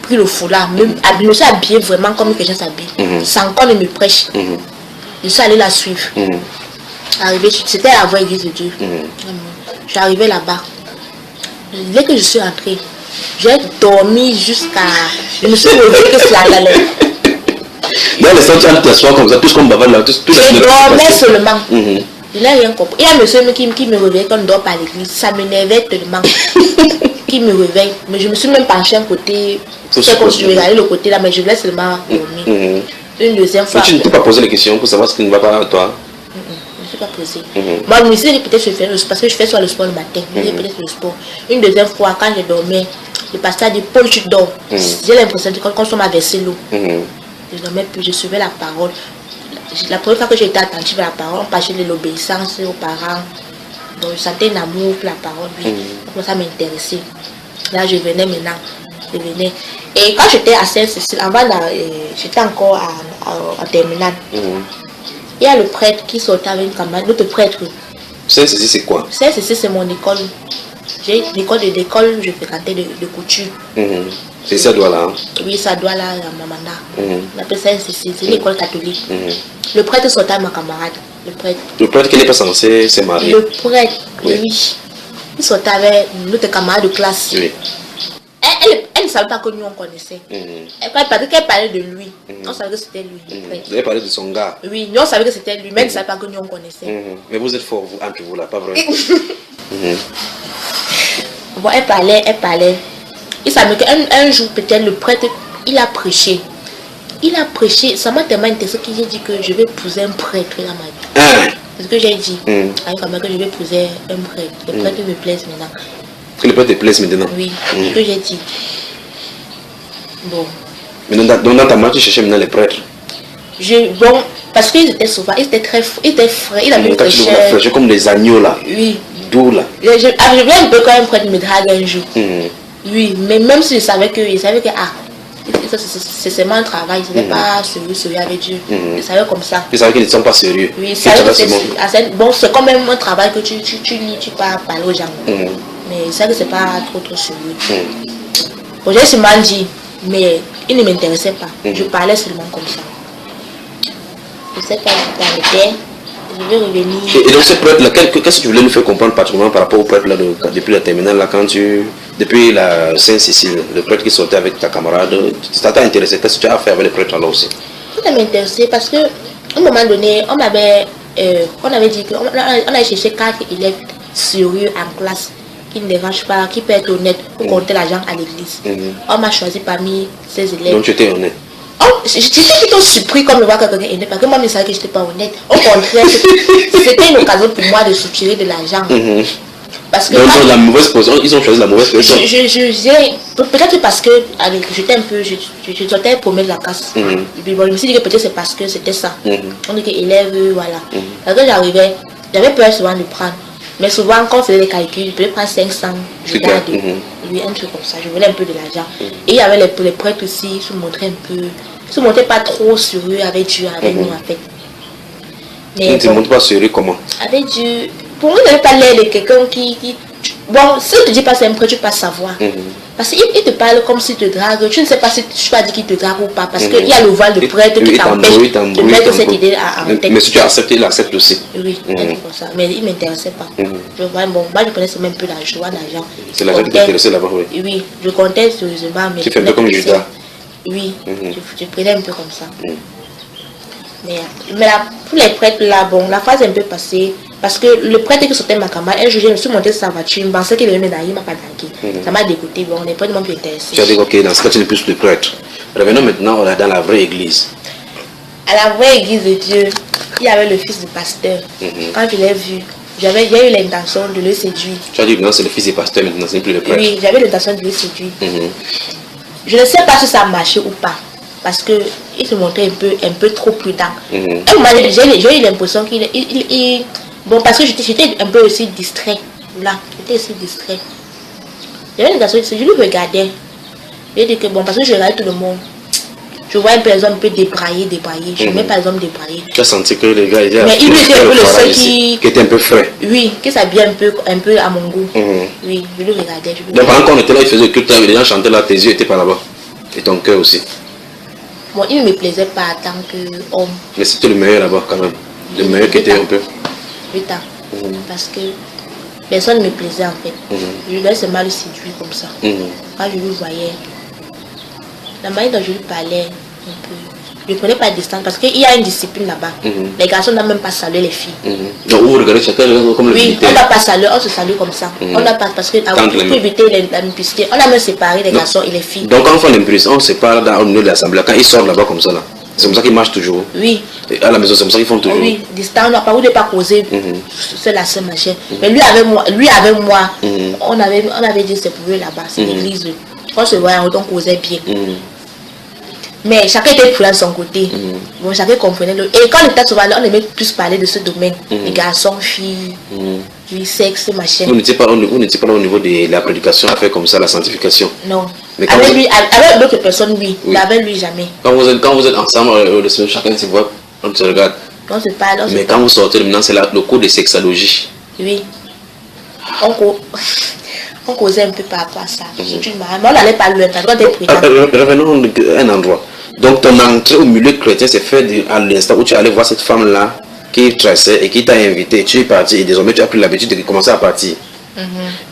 Pris le foulard, je me suis habillée vraiment comme que je s'habille, sans qu'on ne me prêche. Je suis allée la suivre. Arrivée, c'était la vraie église de Dieu. Je suis arrivée là-bas. Dès que je suis entrée, j'ai dormi jusqu'à. Je me suis levée que cela allait. Dans les sens, tu as t'asseoir comme ça, tous comme bavard là, tous. Je dormais seulement. Je n'ai rien compris. Il y a un monsieur qui me réveille quand on dort par l'église. Ça m'énervait tellement. Qui me réveille. Mais je me suis même penchée un côté. C'est comme si je regardais le côté là, mais je voulais seulement dormir. Une deuxième fois. Mais tu ne t'es pas posé les questions pour savoir ce qui ne va pas à toi? Je ne suis pas posé. Moi, je me suis dit peut-être je fais parce que je fais sur le sport le matin. Je me suis dit peut-être le sport. Une deuxième fois, quand je dormais, le pasteur a dit Paul, tu dors. J'ai l'impression que quand on m'a versé l'eau, je dormais plus, je suivais la parole. La première fois que j'ai été attentive à la parole, on parlait de l'obéissance aux parents. Donc je sentais un amour pour la parole. Donc ça m'intéressait. Là, je venais maintenant. Et quand j'étais à Saint-Cécile, j'étais encore en terminale. Il y a le prêtre qui sortait avec une camarade, l'autre prêtre. Saint-Cécile, c'est quoi? Saint-Cécile, c'est mon école. J'ai une école où je fréquentais de couture. C'est ça doit là? Oui, ça doit là, à Mamanda. On appelle Saint-Cécile, c'est une école catholique. Le prêtre sortait avec ma camarade. Le prêtre qui n'est pas censé se marier? Le prêtre, oui. Il sortait avec notre camarade de classe. Oui. Elle ne savait pas que nous on connaissait. Elle parlait de lui. On savait que c'était lui. Vous avez parlé de son gars? Oui, nous on savait que c'était lui, mais elle ne savait pas que nous on connaissait. Mais vous êtes fort, vous, entre vous là, pas vrai? Bon, elle parlait. Il savait qu'un jour, peut-être, le prêtre, il a prêché. Ça m'a tellement intéressé que j'ai dit que je vais épouser un prêtre dans ma vie. C'est ce que j'ai dit. À une femme que je vais épouser un prêtre. Le prêtre me plaise maintenant. Que le prêtre te plaise maintenant? Oui, c'est ce que j'ai dit. Bon, Mais dans ta main, tu cherchais maintenant les prêtres. Bon, parce qu'ils étaient souvent, ils étaient très frais, ils avaient une fraîcheur. Comme des agneaux là. Oui. D'où là. Je voulais un peu quand même prêtre me drague un jour. Oui, mais même si je savais que c'est seulement un travail, ce n'est pas sérieux avec Dieu. Je savais comme ça. Tu savais qu'ils ne sont pas sérieux. Oui, bon, c'est quand même un travail que tu lis, tu peux parler aux gens. Mais c'est que c'est pas trop sérieux. Bon, j'ai seulement dit, mais il ne m'intéressait pas. Je parlais seulement comme ça. Je sais pas, j'arrêtais. Je vais revenir. Et donc ces prêtres là, qu'est-ce que tu voulais nous faire comprendre particulièrement par rapport aux prêtres là depuis la terminale là, depuis la Saint-Cécile, le prêtre qui sortait avec ta camarade, ça t'a intéressé? Qu'est-ce que tu as fait avec les prêtres là aussi? Ça m'a intéressé parce que à un moment donné, on avait dit qu'on allait chercher 4 élèves sérieux en classe, qui ne dérangent pas, qui peuvent être honnêtes pour compter l'argent à l'église. On m'a choisi parmi ces élèves. Donc tu étais honnête? J'étais plutôt surpris comme de voir quelqu'un honnête, parce que moi je savais que je n'étais pas honnête. Au contraire, c'était une occasion pour moi de soutirer de l'argent. Parce que donc la mauvaise position, ils ont choisi la mauvaise position. Peut-être parce que j'étais un peu, je sortais pour mettre la casse. Et bon, je me suis dit que peut-être c'est parce que c'était ça. On dit que élève, voilà. Quand j'arrivais, j'avais peur souvent de prendre. Mais souvent, quand on faisait les calculs, je pouvais prendre 500, je garde. Oui, un truc comme ça, je voulais un peu de l'argent. Et il y avait les prêtres aussi, ils se montraient un peu, ils se montraient pas trop sérieux avec Dieu, avec nous en fait. Mais ils ne se montrent pas sérieux comment? Avec Dieu, pour moi, il n'avait pas l'air de quelqu'un qui... Bon, si on te dit pas c'est un prêtre, tu peux pas savoir. Parce qu'il te parle comme s'il te drague. Tu ne sais pas si tu vas dire qu'il te drague ou pas. Parce qu'il y a le voile de prêtre qui t'empêche de mettre cette idée en tête. Mais si tu acceptes, il accepte aussi. Oui, comme ça. Mais il ne m'intéressait pas. Je vois, bon, moi je connaissais même peu la joie d'argent. C'est l'argent qui t'intéressait là-bas, oui. Oui, je comptais sérieusement. Tu fais un peu comme Judas. Oui, je prenais un peu comme ça. Mais là, pour les prêtres là, bon, la phase est un peu passée. Parce que le prêtre qui sortait ma camarade, un jour je me suis monté sur sa voiture, je pensais qu'il venait d'ailleurs, il m'a pas dragué. Ça m'a dégoûté, bon, on n'est pas vraiment plus intéressé. Tu as dit, ok, dans ce cas tu n'es plus le prêtre. Revenons maintenant dans la vraie église. À la vraie église de Dieu, il y avait le fils du pasteur. Quand je l'ai vu, j'ai eu l'intention de le séduire. Tu as dit, non, c'est le fils du pasteur maintenant, ce n'est plus le prêtre. Oui, j'avais l'intention de le séduire. Je ne sais pas si ça a marché ou pas. Parce qu'il se montrait un peu trop prudent. J'ai eu l'impression qu'il... Bon, parce que j'étais un peu aussi distrait. Là, j'étais aussi distrait. J'avais l'intention, je lui regardais. Je lui ai dit que bon, parce que je regardais tout le monde. Je voyais par exemple un peu débraillé. Je ne mets pas exemple débraillé. Tu as senti que les gars étaient mais il était un peu le seul qui était un peu frais. Oui, qui s'habillait un peu à mon goût. Oui, je le regardais. Donc pendant qu'on était là, il faisait le culte, les gens chantaient là, tes yeux étaient par là-bas. Et ton cœur aussi. Bon, il ne me plaisait pas en tant qu'homme. Mais c'était le meilleur là-bas quand même. Le meilleur qui était un peu. Parce que personne ne me plaisait en fait. Je devais seulement le séduire comme ça. Quand je le voyais, la manière dont je lui parlais un peu, je ne prenais pas de distance parce qu'il y a une discipline là-bas. Les garçons n'ont même pas salué les filles. Donc vous regardez chacun comme le militaire. Oui, on ne va pas saluer, on se salue comme ça. On n'a pas parce que pour éviter l'impudicité, on a même séparé les garçons et les filles. Donc quand on fait l'impudicité, on sépare au milieu de l'assemblée. Quand ils sortent là-bas comme ça là. C'est comme ça qu'ils marchent toujours. Oui. Et à la maison, c'est comme ça qu'ils font toujours. Oui, distance, on n'a pas causé. C'est la seule machin. Mais lui avec moi, on avait dit c'est pour eux là-bas, c'est l'église. On se voyait, on causait bien. Mais chacun était prudent de son côté. Bon, chacun comprenait. Et quand on était souvent là, on aimait plus parler de ce domaine. Les garçons, filles, sexe, machin. Vous n'étiez pas là au niveau de la prédication à faire comme ça, la sanctification. Non. Mais avec d'autres personnes, oui. Mais avec lui, jamais. Quand vous êtes ensemble, chacun se voit, on se regarde. On se parle. Mais quand vous sortez maintenant, c'est le cours de sexologie. Oui. On causait un peu par rapport à ça. Mais on n'allait pas loin. Revenons à un endroit. Donc ton entrée au milieu chrétien s'est fait à l'instant où tu allais voir cette femme-là qui tressait et qui t'a invité. Tu es parti et désormais tu as pris l'habitude de commencer à partir.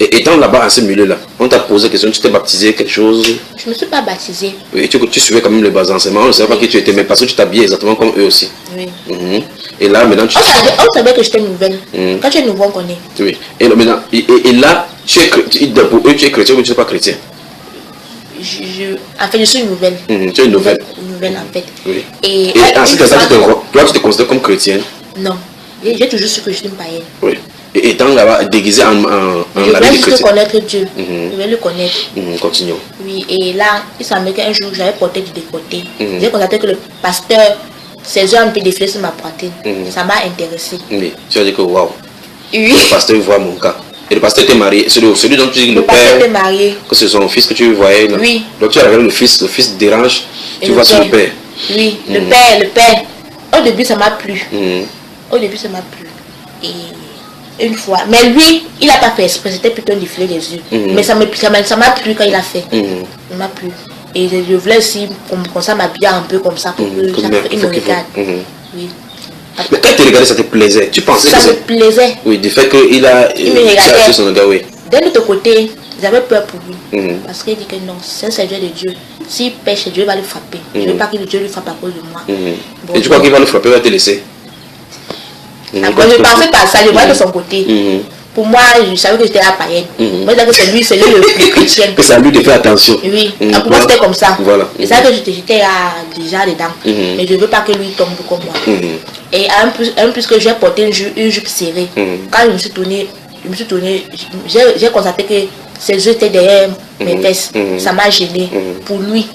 Et étant là-bas à ce milieu-là, on t'a posé la question, tu t'es baptisé quelque chose? Je ne me suis pas baptisé. Oui, tu suivais quand même les bas enseignements. On ne savait pas qui tu étais, mais parce que tu t'habillais exactement comme eux aussi. Oui. Et là, maintenant, on savait que j'étais nouvelle. Quand tu es nouveau, on connaît. Oui. Et là, maintenant, et là pour eux, tu es chrétien ou tu ne es pas chrétien? En fait, je suis nouvelle. Tu es nouvelle. Nouvelle, en fait. Oui. Et ensuite, toi, tu te considères comme chrétienne? Non. J'ai toujours su que je suis une païenne. Oui. Et étant là-bas déguisé en je vais juste connaître Dieu. Je vais le connaître. Continuons. Oui, et là, il semblait qu'un jour, j'avais porté du décolleté. J'ai constaté que le pasteur, ses yeux ont un peu défilé sur ma poitrine. Ça m'a intéressé. Oui, tu as dit que waouh. Oui. Le pasteur voit mon cas. Et le pasteur était marié. Celui dont tu dis que le pasteur père. était marié. Que c'est son fils que tu voyais là. Oui. Donc tu as regardé le fils dérange. Tu vois sur le père. Oui, le père. Au début, ça m'a plu. Au début, ça m'a plu. Et une fois. Mais lui, il n'a pas fait exprès. C'était plutôt défilé les yeux. Mais ça m'a plu quand il a fait. Ça m'a plu. Et je voulais aussi, comme ça, m'habiller un peu comme ça pour que il me regarde. Oui. Mais quand tu regardais, ça te plaisait. Tu pensais ça que me plaisait. Oui, du fait qu'il me regardait. son regard, oui. D'un autre côté, j'avais peur pour lui. Parce qu'il dit que non, c'est un serviteur de Dieu. S'il pêche, Dieu va le frapper. Je ne veux pas que Dieu lui frappe à cause de moi. Et tu crois qu'il va le frapper, il va te laisser? Je ne pensais pas ça, je voyais de son côté. Pour moi, je savais que j'étais la païenne. Moi, je disais que c'est lui le plus chrétien. Que c'est à lui de faire attention. Oui, pour moi c'était comme ça. Voilà. Je savais que j'étais déjà dedans. Mais je ne veux pas que lui tombe comme moi. Et en plus que j'ai porté une jupe serrée. Quand je me suis tournée, j'ai constaté que ses yeux étaient derrière mes fesses. Ça m'a gêné pour lui.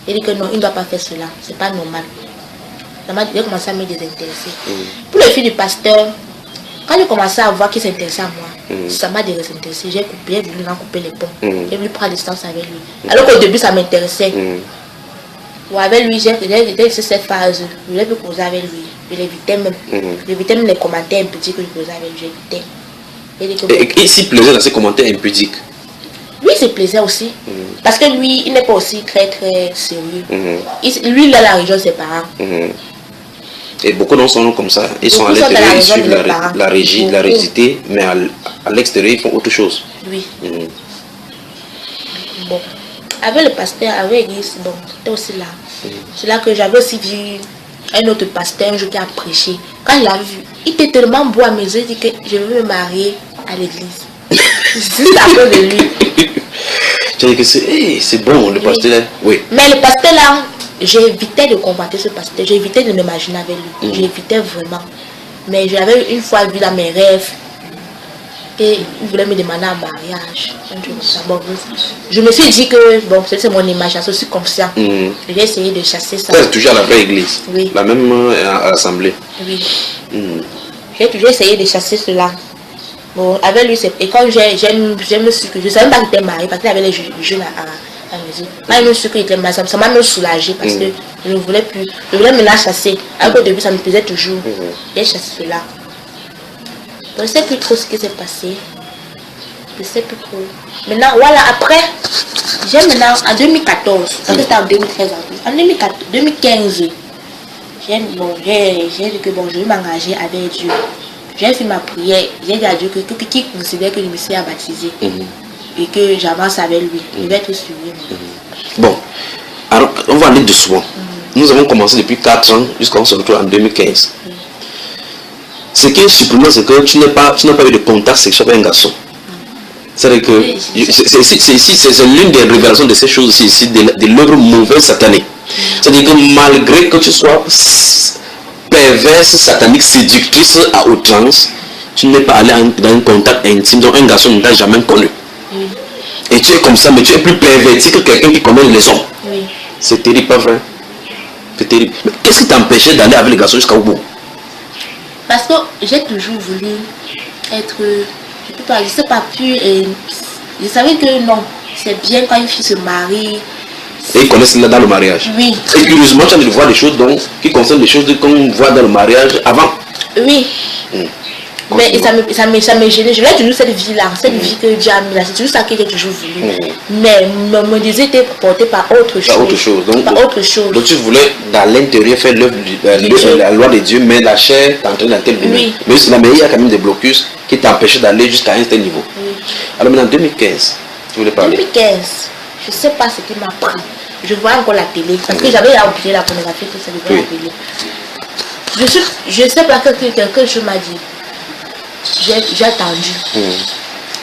Il dit que non, il ne doit pas faire cela. C'est pas normal. J'ai commencé à me désintéresser. Pour les filles du pasteur, quand j'ai commencé à voir qu'il s'intéressait à moi, ça m'a désintéressé. J'ai voulu couper les ponts. J'ai voulu prendre distance avec lui. Alors qu'au début, ça m'intéressait. Avec lui, j'ai laissé cette phase. Je voulais plus causer avec lui. Je l'évitais même. J'évitais même les commentaires impudiques que je causais avec lui. J'évitais. Et s'il plaisait dans ces commentaires impudiques? Lui, c'est plaisait aussi. Parce que lui, il n'est pas aussi très très sérieux. Lui, il a la région de ses parents. Et beaucoup d'entre sont comme ça. Ils sont à l'intérieur, ils suivent la rigidité, mais à l'extérieur, ils font autre chose. Oui. Bon. Avec le pasteur, avec l'église, bon, c'était aussi là. C'est là que j'avais aussi vu un autre pasteur un jour qui a prêché. Quand il l'a vu, il était tellement beau à mes yeux, il dit que je veux me marier à l'église. Juste à cause de lui. Tu as dit que c'est bon, le pasteur. Oui. Mais le pasteur là, j'évitais de combattre ce pasteur, j'évitais de m'imaginer avec lui, j'évitais vraiment. Mais j'avais une fois vu dans mes rêves et il voulait me demander un mariage. Bon, je me suis dit que bon, c'est mon imagination, je suis conscient. Je vais essayer de chasser ça. C'est toujours à la vraie église, oui. La même à l'assemblée. Oui. J'ai toujours essayé de chasser cela. Bon, avec lui, et quand j'ai me su que je ne savais pas qu'il était marié parce qu'il avait les jeunes à mes yeux. Quand il me su qu'il était marié, ça m'a même soulagé parce que je ne voulais plus. Je voulais maintenant chasser. Alors qu'au début, ça me plaisait toujours. J'ai chassé cela. Je ne sais plus trop ce qui s'est passé. Je ne sais plus trop. Maintenant, voilà, après, j'ai maintenant, en 2014, parce que c'était en 2013, en 2015, j'ai dit que bon, je vais m'engager avec Dieu. J'ai fait ma prière, j'ai dit à Dieu que qui considère que le Messie a baptisé et que j'avance avec lui. Il va être suivi. Bon, alors on va aller doucement. Nous avons commencé depuis 4 ans jusqu'à ce retour en 2015. Ce qui est surprenant, c'est que tu n'as pas eu de contact sexuel avec un garçon. C'est-à-dire que c'est l'une des révélations de ces choses ici, de l'œuvre mauvaise satanique. C'est-à-dire que malgré que tu sois perverse, satanique, séductrice à outrance, tu n'es pas allé dans un contact intime dont un garçon ne t'a jamais connu. Et tu es comme ça, mais tu es plus perverti que quelqu'un qui connaît les hommes. C'est terrible, pas vrai? C'est terrible. Mais qu'est-ce qui t'empêchait d'aller avec les garçons jusqu'au bout? Parce que j'ai toujours voulu être, je ne sais pas plus, et je savais que non, c'est bien quand une fille se marie. Et ils connaissent là dans le mariage. Oui. Et curieusement, tu as de voir des choses donc, qui concernent des choses qu'on voit dans le mariage avant. Oui. Mais ça me gênait. Je voulais toujours cette vie-là, cette vie que Dieu a mis là. C'est toujours ça que j'ai toujours voulu. Mais mon désir était porté par autre chose. Par autre chose. Donc, par autre chose. Donc tu voulais dans l'intérieur faire l'œuvre la loi de Dieu, mais la chair t'entraîne dans tel domaine. Mais il y a quand même des blocus qui t'empêchaient d'aller jusqu'à un tel niveau. Alors maintenant, en 2015, tu voulais parler. 2015, je ne sais pas ce qui m'a pris. Je vois encore la télé. Parce que j'avais oublié la pornographie, tout ça, je vois la télé. Je ne sais pas que quelqu'un chose m'a dit. J'ai attendu.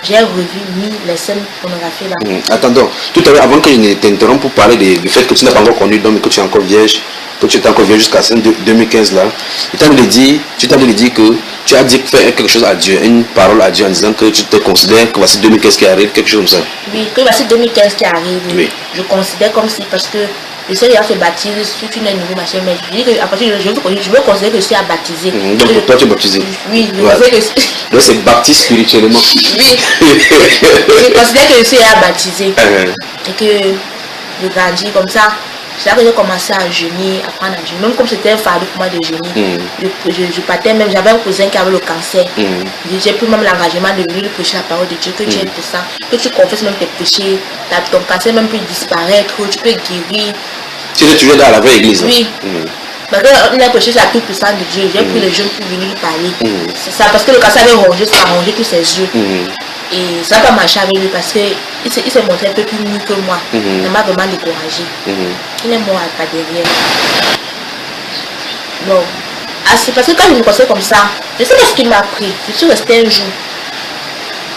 j'ai mis les scènes pornographiques là. Attendons, tout à l'heure, avant que je ne t'interrompe pour parler du fait que tu n'as pas encore connu d'homme et que tu es encore vierge, que tu étais encore vierge jusqu'à 2015 là, tu t'as dit que tu as dit faire quelque chose à Dieu, une parole à Dieu en disant que tu te considères que voici 2015 qui arrive, quelque chose comme ça. Oui, que voici 2015 qui arrive. Oui. Je considère comme si, parce que le Seigneur se baptise, si tu n'es nouveau machin, mais je dis que à partir de je veux considérer que je suis à baptiser. Donc toi tu es baptisé. Oui, je ouais. considère que donc c'est baptiste spirituellement. Oui. Je considère que je suis à baptiser. Et que je grandis comme ça. C'est là que j'ai commencé à jeûner, à prendre à jeûner. Même comme c'était un fardeau pour moi de jeûner. Je partais même, j'avais un cousin qui avait le cancer. J'ai pris même l'engagement de venir lui prêcher la parole de Dieu, que tu es pour ça, que tu confesses même tes péchés, ton cancer même peut disparaître, tu peux guérir. Tu es toujours dans la vraie église. Oui. Parce qu'on a prêché la toute puissance de Dieu. J'ai pris les jeunes pour venir lui parler. C'est ça, parce que le cancer avait rongé, ça a rongé tous ses yeux. Et ça n'a pas marché avec lui parce qu'il s'est montré un peu plus nu que moi. Il m'a vraiment découragé. Il est mort à derrière. Non. Ah, c'est parce que quand je me considère comme ça, je sais pas ce qu'il m'a pris. Je suis restée un jour.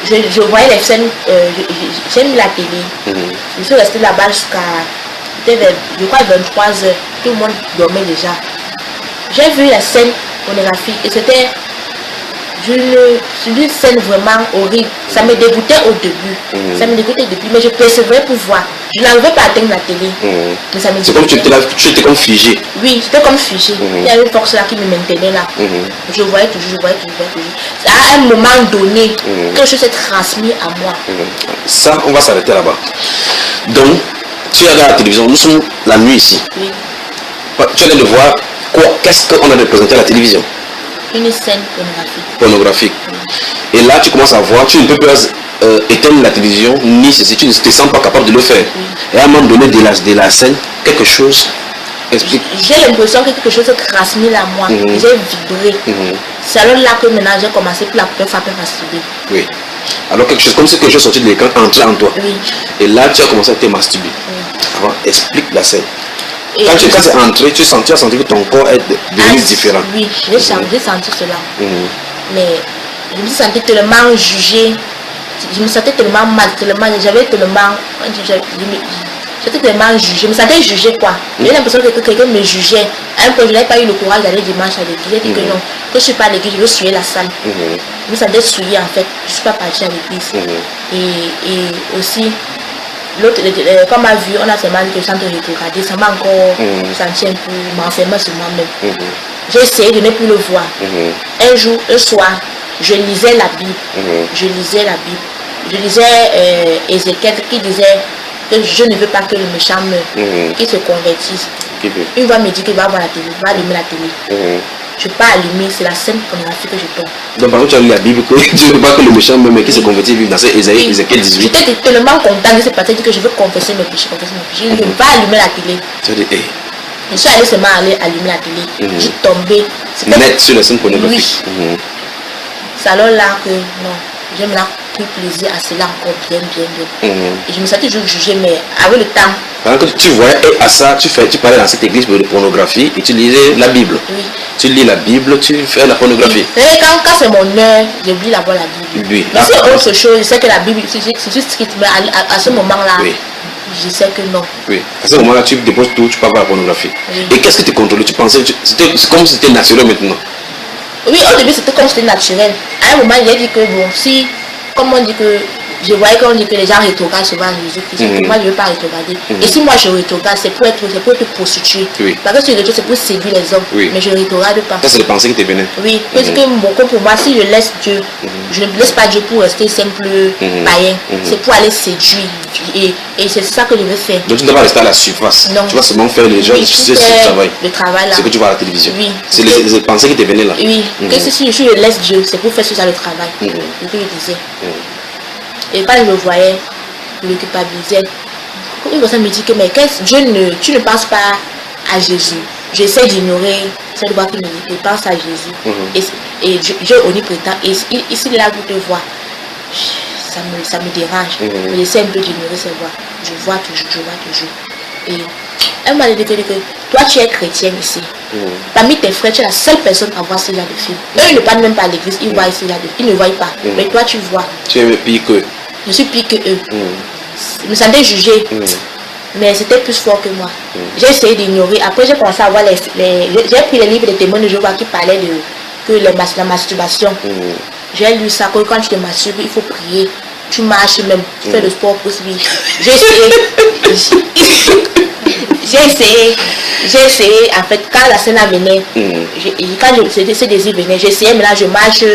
Je voyais les scènes, j'ai mis la télé. Je suis restée là-bas jusqu'à, je crois, 23 heures. Tout le monde dormait déjà. J'ai vu la scène pornographique et c'était une scène vraiment horrible. Ça me dégoûtait au début. Ça me dégoûtait au début, mais je persévérais pour voir. Je n'arrivais pas à atteindre la télé. Mais ça me c'est comme tu étais comme figé. Oui, j'étais comme figé. Il y avait une force là qui me maintenait là. Je voyais toujours. À un moment donné, quelque chose s'est transmis à moi. Ça, on va s'arrêter là-bas. Donc, tu regardes la télévision, nous sommes la nuit ici. Oui. Tu as de voir quoi? Qu'est-ce qu'on a représenté à la télévision? Une scène pornographique. Et là, tu commences à voir, tu ne peux pas éteindre la télévision, ni ceci, tu ne te sens pas capable de le faire. Et à un moment donné de la scène, quelque chose explique. J'ai l'impression que quelque chose est transmis à moi. J'ai vibré. C'est alors là que maintenant j'ai commencé pour la première fois à masturber. Oui. Alors quelque chose, comme si quelque chose sorti de l'écran, entrait en toi. Oui. Et là, tu as commencé à te masturber. Alors, explique la scène. Quand tu es entré, tu as senti que ton corps est devenu différent. Oui, j'ai senti cela. Mais je me sentais tellement jugée. Je me sentais tellement mal, j'avais tellement... J'étais tellement jugée. Je me sentais jugée quoi. J'ai l'impression que quelqu'un me jugeait. À un point, je n'avais pas eu le courage d'aller dimanche à l'église. J'ai dit que non, que je ne suis pas à l'église, je veux souiller la salle. Je me sentais souillée en fait. Je ne suis pas partie à l'église. Et aussi... L'autre, comme on a vu, on a seulement dit que je sens de rétrograder, ça m'a encore senti un peu m'enfermer sur moi-même. J'ai essayé de ne plus le voir. Un jour, un soir, je lisais la Bible. Je lisais Ézéchiel qui disait que je ne veux pas que le méchant meure, qu'il se convertisse. Une fois me dit qu'il va voir la télé, il va allumer la télé. Je ne peux pas allumer, c'est la scène pornographique que je tombe. Donc par contre tu as lu la Bible que tu ne veux pas que le méchant meure mais qu'il se convertisse vivre dans Ézéchiel 18. J'étais tellement content de ce passage que je veux confesser mes péchés, Je ne veux pas allumer la télé. Tu as dit, je suis allée seulement aller allumer la télé. Je suis tombée. Net sur la scène pornographique. Oui. C'est alors là que non, j'aime là pris plaisir à cela encore bien. Et je me sentais toujours jugée, mais avec le temps. Pendant que tu voyais et à ça, tu parlais dans cette église de pornographie et tu lisais la Bible. Oui. Tu lis la Bible, tu fais la pornographie. Oui. Et quand c'est mon heure, j'oublie d'abord la Bible. Oui. Mais c'est autre chose, je sais que la Bible, c'est juste ce qui te met à ce moment-là. Oui. Je sais que non. Oui. À ce moment-là, tu déposes tout, tu parles de la pornographie. Oui. Et qu'est-ce que tu contrôlais? Tu pensais, c'est comme si c'était naturel maintenant. Oui, au début c'était comme si c'était naturel. À un moment, j'ai dit que bon, si, comme on dit que, je voyais qu'on dit que les gens rétrogradent souvent Jésus-Christ. Moi, je ne veux pas rétrograder. Et si moi je rétrograde, c'est pour être prostituée. Oui. Parce que ce rétrograde, c'est pour séduire les hommes. Oui. Mais je ne rétrograde pas. Ça, c'est le pensée qui te venait. Oui. Parce que bon, pour moi, si je laisse Dieu, je ne laisse pas Dieu pour rester simple païen. C'est pour aller séduire. Et c'est ça que je veux faire. Donc tu ne vas pas rester à la surface. Non. Tu vas seulement faire les gens, ce travail. Le travail là. Ce que tu vois à la télévision. Oui. C'est les pensées qui te venaient là. Oui. Que si je laisse Dieu, c'est pour faire ça le travail. C'est ce que je disais. Et quand je le voyais, je le culpabilisais. Une personne me dit que mais tu ne penses pas à Jésus. J'essaie d'ignorer cette voix qui me dit que pense à Jésus. Et Dieu omnipotent. Et ici là pour te voir, ça me dérange. J'essaie un peu d'ignorer cette voix. Je vois toujours. Et elle m'a dit que toi tu es chrétien ici. Parmi tes frères, tu es la seule personne à voir ce genre de film. Eux, ils ne parlent même pas à l'église, ils voient ce genre de film. Ils ne voient pas. Mais toi, tu vois. Tu es pire qu'eux. Je suis pire que eux. Je me sentais jugée. Mais c'était plus fort que moi. J'ai essayé d'ignorer. Après, j'ai commencé à voir j'ai pris les livres des témoins de Jéhovah qui parlaient de la masturbation. J'ai lu ça, que quand tu te masturbes, il faut prier. Tu marches même, tu fais le sport possible. J'ai essayé, en fait, quand la scène venait, quand ces désirs venaient, j'essayais, mais là je marche,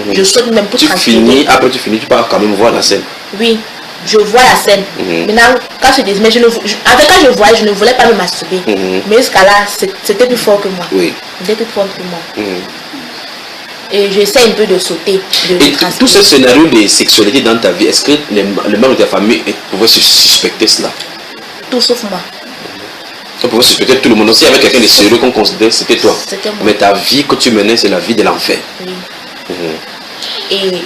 je saute même pour tranquille. Après tu finis, tu pars quand même voir la scène. Oui, je vois la scène. Maintenant, quand je disais, mais quand je voyais, je ne voulais pas me masturber. Mais jusqu'à là, c'était plus fort que moi. Oui. C'était plus fort que moi. Et j'essaie un peu de sauter. Et tout ce scénario de sexualité dans ta vie, est-ce que les membres de ta famille pouvaient se suspecter cela? Tout sauf moi. On pouvait suspecter tout le monde. S'il y avait quelqu'un de sérieux qu'on considérait, c'était toi. C'était moi. Mais ta vie que tu menais, c'est la vie de l'enfer. Oui. Et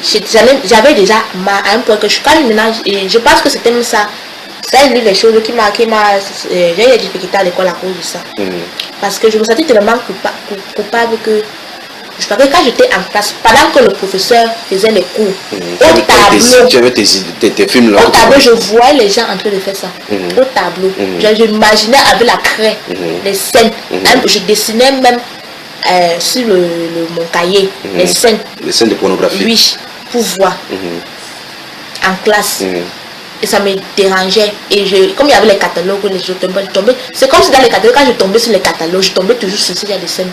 j'avais déjà à un point que je pense que c'était même ça. Ça, c'est l'une des choses qui m'a j'ai eu des difficultés à l'école à cause de ça. Parce que je me sentais tellement coupable que je parlais quand j'étais en classe, pendant que le professeur faisait les cours, au tableau, tu avais tes films là. Au tableau, je voyais les gens en train de faire ça. Au tableau, je m'imaginais avec la craie, les scènes. Je dessinais même sur mon cahier, les scènes. Les scènes de pornographie. Oui, pour voir. En classe. Et ça me dérangeait. Et comme il y avait les catalogues, je tombais. C'est comme si dans les catalogues, quand je tombais sur les catalogues, je tombais toujours sur ces scènes.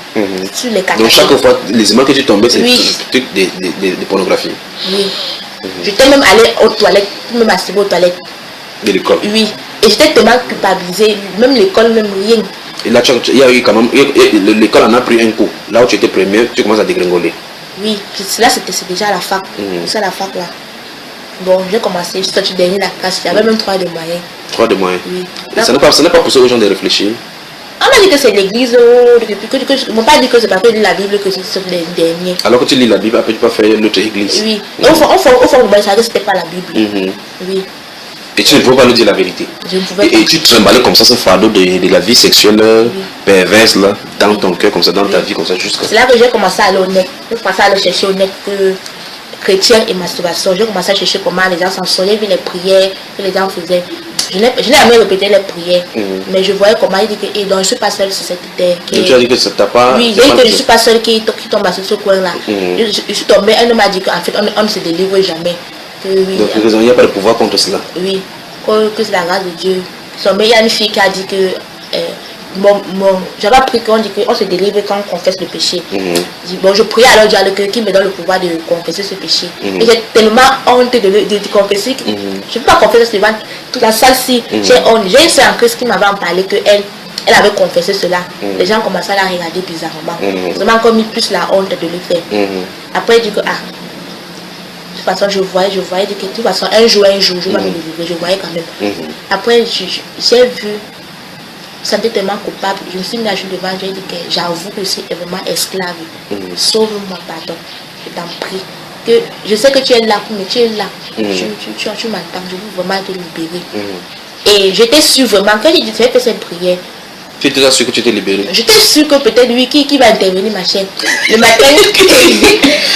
Sur les catalogues. Donc chaque fois, les images que tu tombais, c'est des trucs de pornographie. Oui. J'étais même allée aux toilettes, même masturber aux toilettes. De l'école. Oui. Et j'étais tellement culpabilisée, même l'école, même rien. Et là, il y a eu quand même, l'école en a pris un coup. Là où tu étais première, tu commences à dégringoler. Oui, là c'est déjà à la fac. C'est à la fac là. Bon, j'ai commencé, je suis sortie dernier de la classe, j'avais même 3 de moyens. 3 de moyens. Oui. Ça n'a pas poussé aux gens de réfléchir. On m'a dit que c'est l'église, on m'a pas dit que c'est parce que je lis la Bible que c'est les derniers. Alors que tu lis la Bible, après tu peux faire l'autre église. Oui. Au fond, je savais que c'était pas la Bible. Oui. Et tu ne pouvais pas nous dire la vérité. Je ne pouvais pas. Et tu trimballais comme ça ce fardeau de la vie sexuelle perverse là, dans ton cœur, comme ça, dans ta vie, comme ça, jusqu'à. C'est là que j'ai commencé à aller au net. J'ai commencé à aller chercher au net que chrétien et masturbation. J'ai commencé à chercher comment les gens s'en sortaient, j'ai vu les prières que les gens faisaient. Je n'ai jamais répété les prières, mais je voyais comment il dit que donc, je ne suis pas seule sur cette terre. Donc tu as dit que ça t'a pas. Oui, j'ai dit que je ne suis pas seule qui tombe sur ce coin-là. Je suis tombée, un homme m'a dit qu'en fait, on ne se délivre jamais. Que, oui, donc il n'y a pas de pouvoir contre cela. Oui, que c'est la grâce de Dieu. Il y a une fille qui a dit que j'avais appris qu'on dit qu'on se délivre quand on confesse le péché. Bon, je priais alors Dieu qui me donne le pouvoir de confesser ce péché. Et j'ai tellement honte de confesser que je ne peux pas confesser devant toute la salle-ci. J'ai honte. J'ai une soeur en Christ qui m'avait en parlé qu'elle avait confessé cela. Les gens commençaient à la regarder bizarrement. Ça m'a encore mis plus la honte de le faire. Après, je dis que de toute façon, je voyais que de toute façon, un jour, je vais me délivrer. Je voyais quand même. Après, j'ai vu. Je me sentais tellement coupable. Je me suis mis à jouer devant Dieu et dit que j'avoue que je suis vraiment esclave. Sauve-moi, pardon. Je t'en prie. Que je sais que tu es là, mais tu es là. Tu m'entends. Je veux vraiment te libérer. Et j'étais sûre vraiment, quand j'ai fait cette prière, tu étais sûre que tu étais libérée? J'étais sûre que peut-être lui qui va intervenir ma chaîne. Le matin,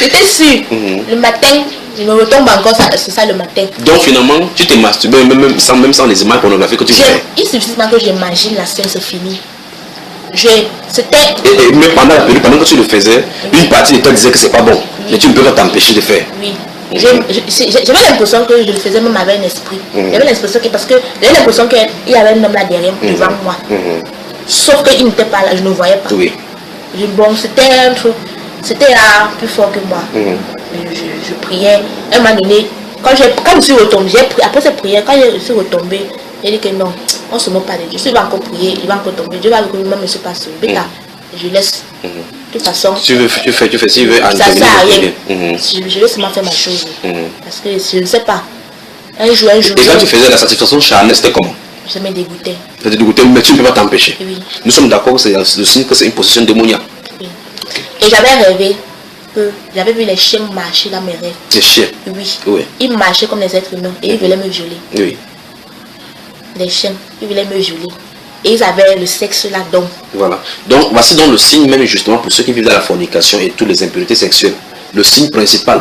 j'étais sûre. Le matin, je me retombe encore, c'est ça le matin. Donc finalement, tu t'es masturbé même sans les images pornographiques que tu fais. Il suffit que j'imagine la scène, c'est fini. C'était... Mais pendant que tu le faisais, une partie de toi disait que c'est pas bon. Mais tu ne peux pas t'empêcher de faire. Oui. J'avais l'impression que je le faisais même avec un esprit. J'avais l'impression qu'il y avait un homme là derrière, devant moi. Sauf qu'il n'était pas là, je ne voyais pas. Oui. Bon, c'était un truc, c'était là plus fort que moi. Je priais. À un moment donné, quand je suis retombée, après cette prière, quand je suis retombée, j'ai dit que non, on ne se moque pas de Dieu. Si il va encore prier, il va encore tomber. Dieu va avec lui-même, je ne suis pas sûre. Je laisse. De toute façon, tu fais, s'il veut ça ne sert à rien. Je vais seulement faire ma chose. Parce que je ne sais pas. Un jour. Et quand tu faisais la satisfaction charnelle, c'était comment? Ça me dégoûtait. Ça te dégoûtait, mais tu ne peux pas t'empêcher. Oui. Nous sommes d'accord que c'est le signe que c'est une possession démoniaque. Oui. Et j'avais rêvé que j'avais vu les chiens marcher dans mes rêves. Les chiens? Oui. Ils marchaient comme les êtres humains et ils voulaient me violer. Oui. Les chiens, ils voulaient me violer. et ils avaient le sexe là-dedans. Voilà. Donc, voici donc le signe, même justement, pour ceux qui vivent dans la fornication et toutes les impuretés sexuelles. Le signe principal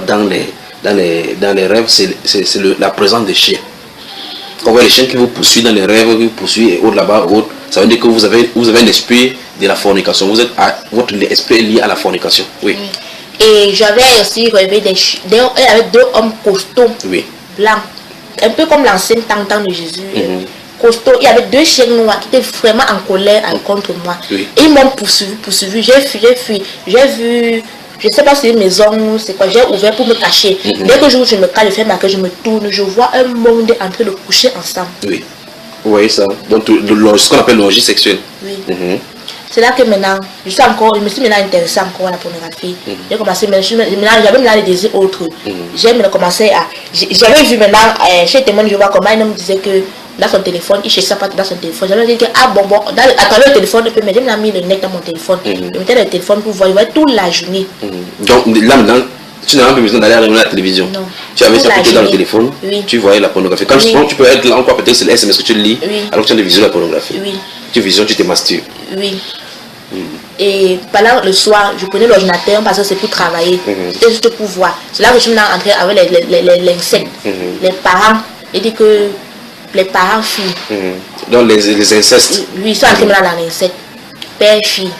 dans les rêves, c'est la présence des chiens. Quand vous voyez les chiens qui vous poursuivent dans les rêves, qui vous poursuivent et autres là-bas, ça veut dire que vous avez un esprit de la fornication. Votre esprit est lié à la fornication. Oui. Et j'avais aussi rêvé avec 2 hommes costauds, blancs, un peu comme l'ancien temps de Jésus. Costaud, il y avait 2 chiens noirs qui étaient vraiment en colère contre moi. Et ils m'ont poursuivi. J'ai vu, je ne sais pas si c'est une maison, c'est quoi, j'ai ouvert pour me cacher. Dès que je me cache, je fais ma queue, je me tourne, je vois un monde en train de coucher ensemble. Oui. Vous voyez ça? Donc, ce qu'on appelle l'orgie sexuelle. Oui. C'est là que maintenant, je me suis maintenant intéressée encore à la pornographie. J'ai commencé, j'avais maintenant des désirs autres. J'ai maintenant commencé à, j'avais vu maintenant, chez témoin, je vois comment un homme disait que dans son téléphone, il cherchait pas dans son téléphone. J'avais dit que, à travers le téléphone, j'ai même mis le net dans mon téléphone. Je mettais le téléphone pour voir, il voyait toute la journée. Donc là maintenant, tu n'as pas besoin d'aller regarder la télévision. Non. Tu avais ça peut-être dans le téléphone, tu voyais la pornographie. Quand tu peux être là encore, peut-être c'est le SMS que tu lis, alors que tu as des visions de la pornographie. Tu visions, tu te masturbes. Oui. Et pendant le soir, je prenais l'ordinateur parce que c'est pour travailler. C'était juste pour voir. C'est là que je suis entrée avec les insectes. Les parents, ils disent que les parents filles. Donc les incestes. Oui, ils sont entrés dans l'inceste. Père, fille.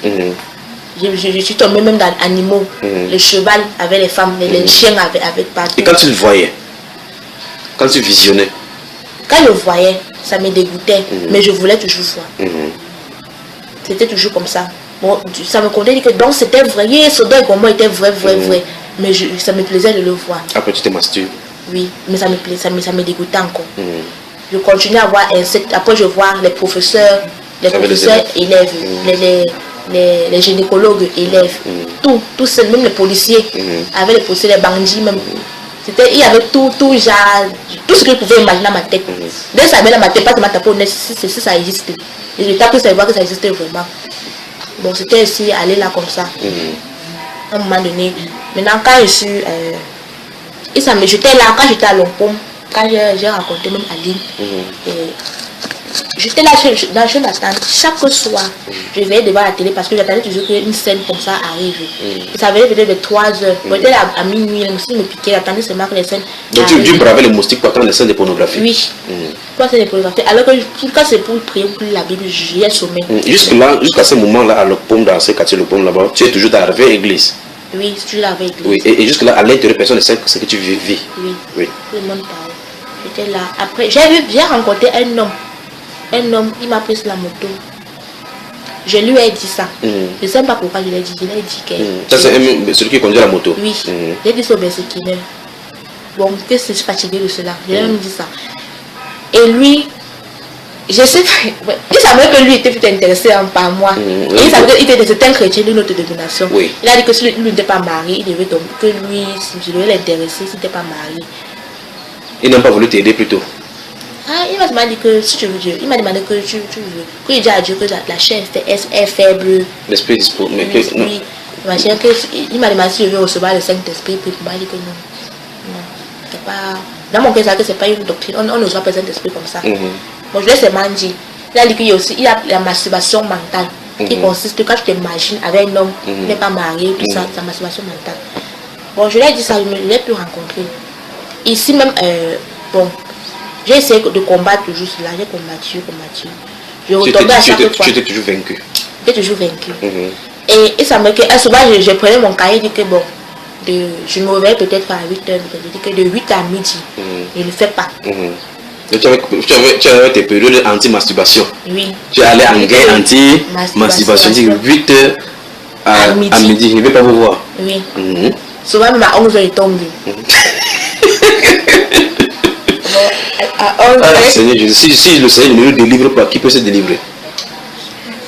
Je suis tombée même dans les animaux. Le cheval avec les femmes, les chiens avec partout. Et quand tu le voyais, quand tu visionnais? Quand je voyais, ça me dégoûtait. Mais je voulais toujours voir. C'était toujours comme ça. Bon, ça me comptait que donc c'était vrai. Ce deuil comme moi était vrai. Mais ça me plaisait de le voir. Après tu te masturbes? Oui, mais ça me plaisait, ça me dégoûtait encore. Je continuais à voir insectes. Après je vois les professeurs élèves, les gynécologues élèves, tout même les policiers, avec les policiers, les bandits même. Il y avait tout ce que je pouvais imaginer dans ma tête. Dès que ça avait dans ma tête, pas de ma tapée, si ça existait. Et je tape pour savoir que ça existait vraiment. Bon, c'était aussi aller là comme ça. À un moment donné, maintenant quand je suis... j'étais là, quand j'étais à Longpom, quand j'ai rencontré même Aline, j'étais là dans la chaîne d'attente. Chaque soir, je veillais devant la télé parce que j'attendais toujours qu'une scène comme ça arrive. Et ça venait peut-être de 3 heures. Peut-être à minuit, les moustiques me piquaient, j'attendais seulement que les scènes. Donc tu bravais les moustiques pour attendre les scènes de pornographie? Oui. Pour scènes de pornographie. Alors que quand c'est pour prier pour la Bible, j'ai sommeil. Jusqu'à ce moment-là, à Lopom, dans ce quartier Lopom là-bas, tu es toujours dans la vraie église? Oui, je suis dans la vraie église. Oui. Et jusque-là, à l'intérieur, personne ne sait ce que tu vis? Oui. Tout le monde parle. J'étais là. Après, j'ai rencontré un homme, il m'a pris sur la moto. Je lui ai dit ça. Je ne sais pas pourquoi je l'ai dit. Je l'ai dit que... Ça, c'est celui qui conduit la moto? Oui. J'ai dit ça au Bersekiner. Bon, que je suis fatiguée de cela. Je lui ai même dit ça. Et lui, je sais pas... Il savait que lui était plus intéressé par moi. Et il savait qu'il était un chrétien d'une autre dénomination. Oui. Il a dit que si lui n'était pas marié, il devait tomber. Que lui, si je devais l'intéresser, s'il n'était pas marié. Il n'a pas voulu t'aider plutôt? Il m'a demandé que si tu veux Dieu, il m'a demandé que tu veux, que il dit à Dieu que la chair est faible. L'esprit est disponible. Mais que oui, il m'a demandé si je veux recevoir le Saint-Esprit, puis il m'a dit que non. C'est pas. Dans mon cas, c'est pas une doctrine. On ne reçoit pas le Saint-Esprit comme ça. Bon, je laisse seulement dire. Il a dit qu'il y a aussi la masturbation mentale, qui consiste quand tu t'imagines avec un homme qui n'est pas marié, tout ça, c'est la masturbation mentale. Bon, je lui ai dit ça, je ne l'ai plus rencontré. Ici même, bon. J'ai essayé de combattre toujours cela, j'ai combattu. Je retombais à chaque fois. Tu étais toujours vaincu? J'étais toujours vaincu. Et ça me fait, souvent je prenais mon cahier et dis que bon, je me réveille peut-être à 8h, je dis que de 8 à midi, je ne fais pas. Tu avais tes périodes anti-masturbation? Oui. Tu allais en guerre anti-masturbation, 8h à midi, je ne vais pas vous voir. Oui. Souvent même à 11h, il tombe. Seigneur Jésus, si le Seigneur ne nous délivre pas, qui peut se délivrer?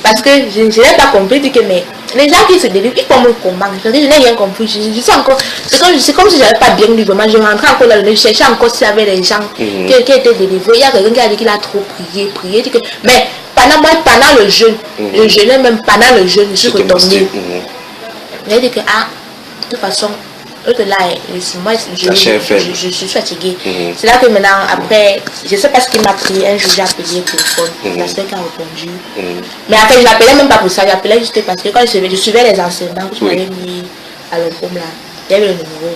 Parce que je n'ai pas compris que mais les gens qui se délivrent, ils peuvent me combattre. Je n'ai rien compris. Je suis encore. C'est comme si je n'avais pas bien lu. Je rentrais encore là, je cherchais encore s'il y avait des gens qui étaient délivrés. Il y a quelqu'un qui a dit qu'il a trop prié. Mais pendant le jeûne, je jeûnais même pendant le jeûne, je suis retombée. J'ai dit que, de toute façon, L'autre là, moi, je suis fatiguée. C'est là que maintenant, après, je ne sais pas ce qui m'a pris. Un jour, j'ai appelé au téléphone. La soeur qui a répondu. Mais après, je l'appelais même pas pour ça. J'appelais juste parce que quand je suivais les enseignements que je m'avais mis à l'Oncom là, il y avait le numéro.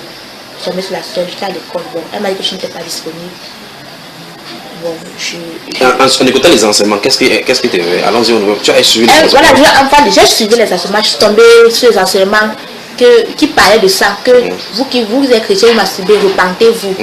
Je tombais sur la soeur, j'étais à l'école. Bon, elle m'a dit que je n'étais pas disponible. En écoutant les enseignements, qu'est-ce que tu avais? Allons-y, tu as suivi les enseignements. Voilà, j'ai suivi les enseignements, je suis tombée sur les enseignements qui parlaient de ça, que vous êtes chrétien, vous masturbez, repentez-vous.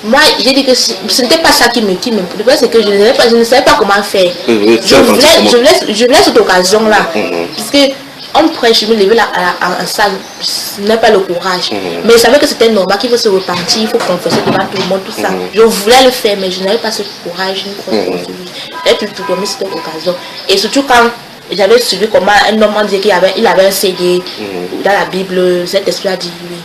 Moi, j'ai dit que ce n'était pas ça qui me le problème, c'est que je ne savais pas comment faire. Je voulais cette occasion-là, puisque on prêche, je me levais en salle, je n'avais pas le courage. Mais je savais que c'était normal, qu'il faut se repentir, il faut confesser devant tout le monde, tout ça. Je voulais le faire, mais je n'avais pas ce courage. J'ai pu donner cette occasion. Et surtout quand j'avais suivi comment un homme disait qu'il avait un CD dans la Bible, cet esprit a dit oui.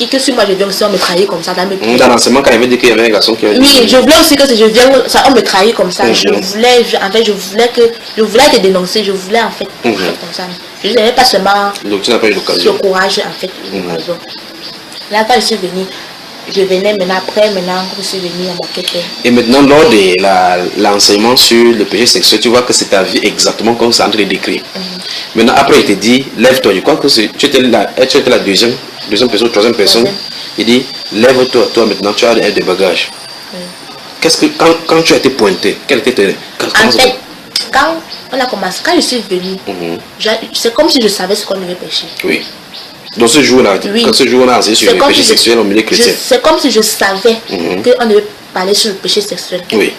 Et que si moi je viens aussi, on me trahit comme ça. Dans l'enseignement, quand il avait dit qu'il y avait un garçon qui avait dit oui, je voulais aussi que je vienne, on me trahit comme ça. Je voulais être dénoncé, je voulais en fait comme ça. Je n'avais pas seulement donc, tu n'as pas eu l'occasion. Ce courage en fait, l'occasion. Là quand je suis venue, je venais maintenant, je suis venue à ma quête. Et maintenant, lors de l'enseignement sur le péché sexuel, tu vois que c'est ta vie exactement comme ça en train de décrire. Maintenant, après, il te dit, lève-toi. Je crois que tu étais la deuxième personne, troisième personne. Il dit, lève-toi, toi maintenant, tu as des bagages. Qu'est-ce que, quand tu as été pointé, quel était tes... En fait, quand on a commencé, quand je suis venue, c'est comme si je savais ce qu'on devait pécher. Oui. Dans ce jour-là, quand ce jour-là, c'est sur le péché sexuel au milieu chrétien. C'est comme si je savais qu'on devait parler sur le péché sexuel. Oui.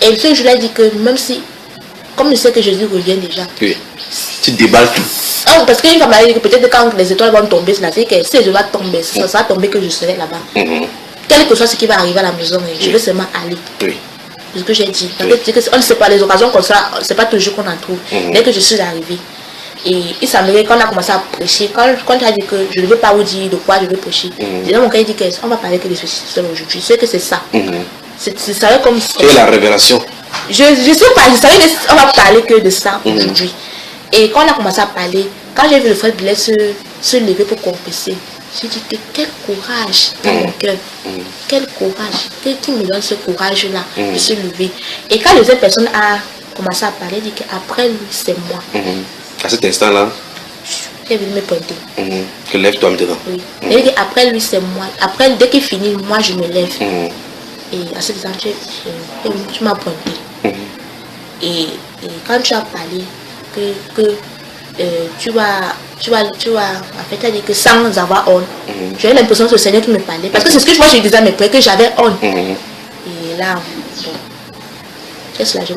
Et ce jour-là, dit que même si, comme je sais que Jésus revient déjà. Oui. Tu déballes tout. Parce qu'une femme m'a dit que peut-être quand les étoiles vont tomber, c'est que si je vais tomber, ça va tomber que je serai là-bas. Quel que soit ce qui va arriver à la maison, je vais seulement aller. Oui. C'est ce que j'ai dit. On ne sait pas, les occasions comme ça, c'est pas toujours qu'on en trouve. Dès que je suis arrivée. Et il semblerait qu'on a commencé à prêcher. Quand tu as dit que je ne veux pas vous dire de quoi je veux prêcher, déjà mon gars dit qu'on va parler que de ceci aujourd'hui. Je sais que c'est ça. C'est ça comme ça. C'est la révélation. Je sais pas, je savais qu'on va parler que de ça aujourd'hui. Et quand on a commencé à parler, quand j'ai vu le frère Blaise se lever pour confesser, j'ai dit que quel courage dans mon cœur. Quel courage. Qui me donne ce courage-là de se lever. Et quand la deuxième personne a commencé à parler, il dit qu'après lui, c'est moi. À cet instant-là, il est venu me pointer. Que lève-toi maintenant. Oui. Il dit après lui, c'est moi. Après, dès qu'il finit, moi, je me lève. Et à cet instant, tu m'as pointé. Et quand tu as parlé, que tu vas, en fait, tu as dit que sans avoir honte, j'ai l'impression que c'est le Seigneur qui me parlait. Parce que c'est ce que moi, je disais à mes frères, que j'avais honte. Et là, bon.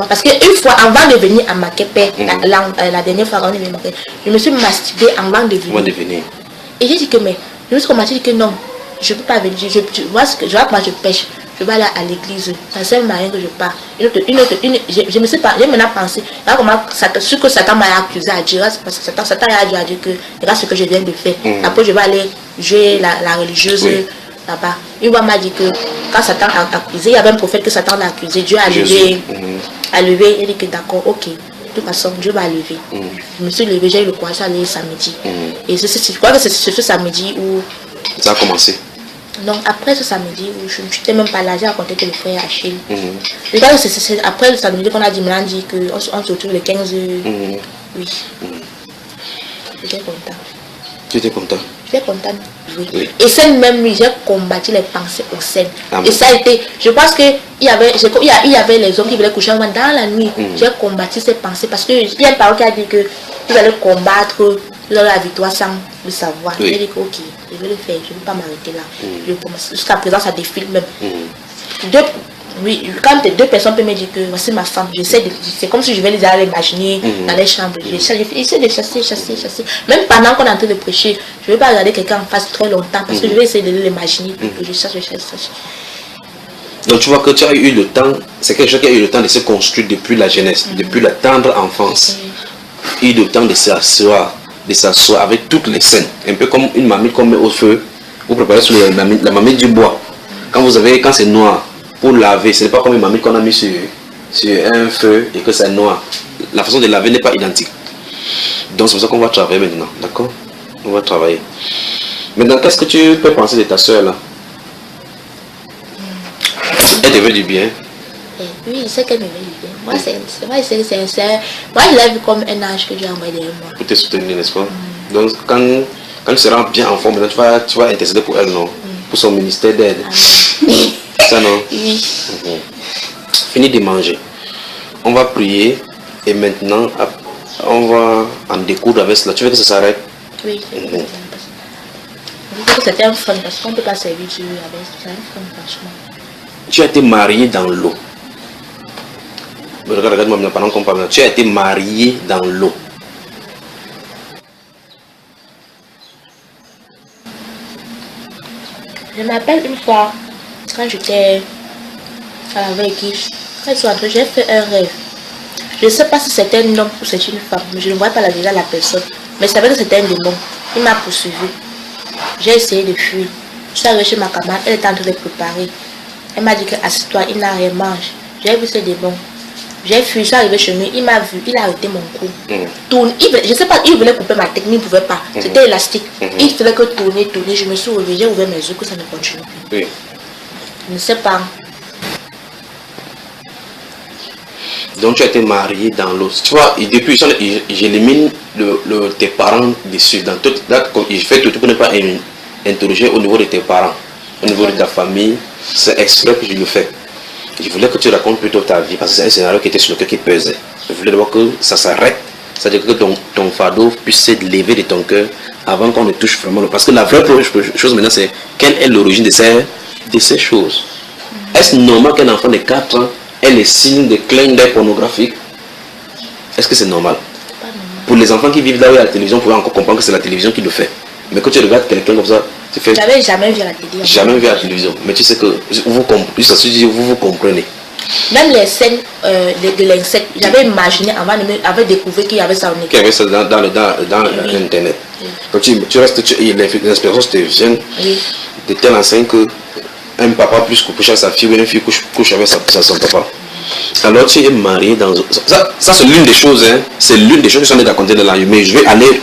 Parce qu'une fois, avant de venir à Makepe, la dernière fois, je me suis masturbée avant de venir. Et j'ai dit que, mais, je me suis commencé à dire que non, je ne peux pas venir. Moi, je pêche, je vais aller à l'église. C'est le seul moyen que je pars. Je me suis pas, j'ai maintenant pensé, là, comment, ce que Satan m'a accusé à dire, parce que Satan a dit que, regarde ce que je viens de faire. Après, je vais aller jouer la religieuse. Là-bas. Une fois m'a dit que quand Satan a accusé, il y avait un prophète que Satan a accusé, Dieu a levé, il a dit que d'accord, ok, de toute façon Dieu va lever. Je me suis levé, j'ai eu le courage d'aller samedi. Et je crois que c'est ce samedi où ça a commencé. Non, après ce samedi où je n'étais même pas là, j'ai raconté que le frère Achille. Je crois que c'est après le samedi qu'on a dit, maintenant dit qu'on se retrouve le 15. Oui. J'étais content. Tu étais content? J'étais contente. Oui. Et cette même nuit, j'ai combattu les pensées au sein. Et ça a été, je pense qu'il y avait les hommes qui voulaient coucher avant dans la nuit. J'ai combattu ces pensées parce qu'il y a une parole qui a dit que vous allez combattre la victoire sans le savoir. J'ai dit que ok, je vais le faire, je ne vais pas m'arrêter là. Jusqu'à présent, ça défile même. Oui, quand deux personnes peuvent me dire que voici ma femme, c'est comme si je vais les aller l'imaginer dans les chambres. J'essaie de chasser. Même pendant qu'on est en train de prêcher, je ne vais pas regarder quelqu'un en face très longtemps parce que je vais essayer de l'imaginer. Je chasse. Donc tu vois que tu as eu le temps, c'est quelque chose qui a eu le temps de se construire depuis la jeunesse, depuis la tendre enfance. Il a eu le temps de s'asseoir avec toutes les scènes. Un peu comme une mamie qu'on met au feu, vous préparez sur la mamie du bois. Quand c'est noir, pour laver, ce n'est pas comme une mamie qu'on a mis sur un feu et que c'est noir. La façon de laver n'est pas identique. Donc c'est pour ça qu'on va travailler maintenant, d'accord? On va travailler. Maintenant, qu'est-ce que tu peux penser de ta soeur là? Elle te veut du bien. Oui, je sais qu'elle me veut du bien. Moi, moi, je l'ai vu comme un ange que Dieu a envoyé derrière moi. Pour te soutenir, n'est-ce pas? Donc, quand tu seras bien en forme, tu vas intercéder pour elle, non? Pour son ministère d'aide. Ça, non? Oui. Fini de manger. On va prier et maintenant, on va en découdre avec cela. Tu veux que ça s'arrête? Oui, c'était un fun parce qu'on ne peut pas servir Dieu avec. C'est un fun, franchement. Tu as été marié dans l'eau. Regarde-moi maintenant pendant qu'on parle. Tu as été marié dans l'eau. Je m'appelle une fois, quand j'étais avec qui, j'ai fait un rêve. Je ne sais pas si c'était un homme ou c'est une femme, mais je ne vois pas la visage de la personne. Mais je savais que c'était un démon. Il m'a poursuivi. J'ai essayé de fuir. Je suis arrivée chez ma camarade, elle était en train de préparer. Elle m'a dit que assis-toi, il n'a rien mangé. J'ai vu ce démon. J'ai fui, je suis arrivée chez lui, il m'a vu, il a arrêté mon cou. Tourne, je ne sais pas, il voulait couper ma tête, mais il ne pouvait pas. C'était élastique. Il faisait que tourner. Je me suis réveillée, j'ai ouvert mes yeux, que ça ne continue plus. Oui. Je ne sais pas. Donc tu as été marié dans l'eau. Tu vois, et depuis, j'élimine tes parents dessus. Dans tout, je fais tout pour ne pas interroger au niveau de tes parents, au niveau de ta famille. C'est exprès que je le fais. Je voulais que tu racontes plutôt ta vie parce que c'est un scénario qui était sur le cœur qui pesait. Je voulais d'abord que ça s'arrête. C'est-à-dire que ton fardeau puisse se lever de ton cœur avant qu'on ne touche vraiment le. Parce que la vraie chose maintenant, c'est quelle est l'origine de ces choses. Est-ce normal qu'un enfant de 4 ans ait les signes de clin d'œil pornographique? Est-ce que c'est normal? Pour les enfants qui vivent là où il y a la télévision, vous pouvez encore comprendre que c'est la télévision qui le fait. Mais quand tu regardes quelqu'un comme ça, tu fais. J'avais jamais vu à la télévision. Jamais vu à la télévision. Mais tu sais que vous comprenez. Même les scènes de l'insecte, j'avais imaginé avant de découvrir qu'il y avait ça en école. Qu'il y avait ça dans Internet. Oui. Quand tu restes, l'inspiration te vient de telle enseigne que un papa plus couche avec sa fille ou une fille couche avec son papa. Alors tu es marié dans... Ça c'est l'une des choses, hein. C'est l'une des choses que je suis en train de raconter de la vie. Mais je vais aller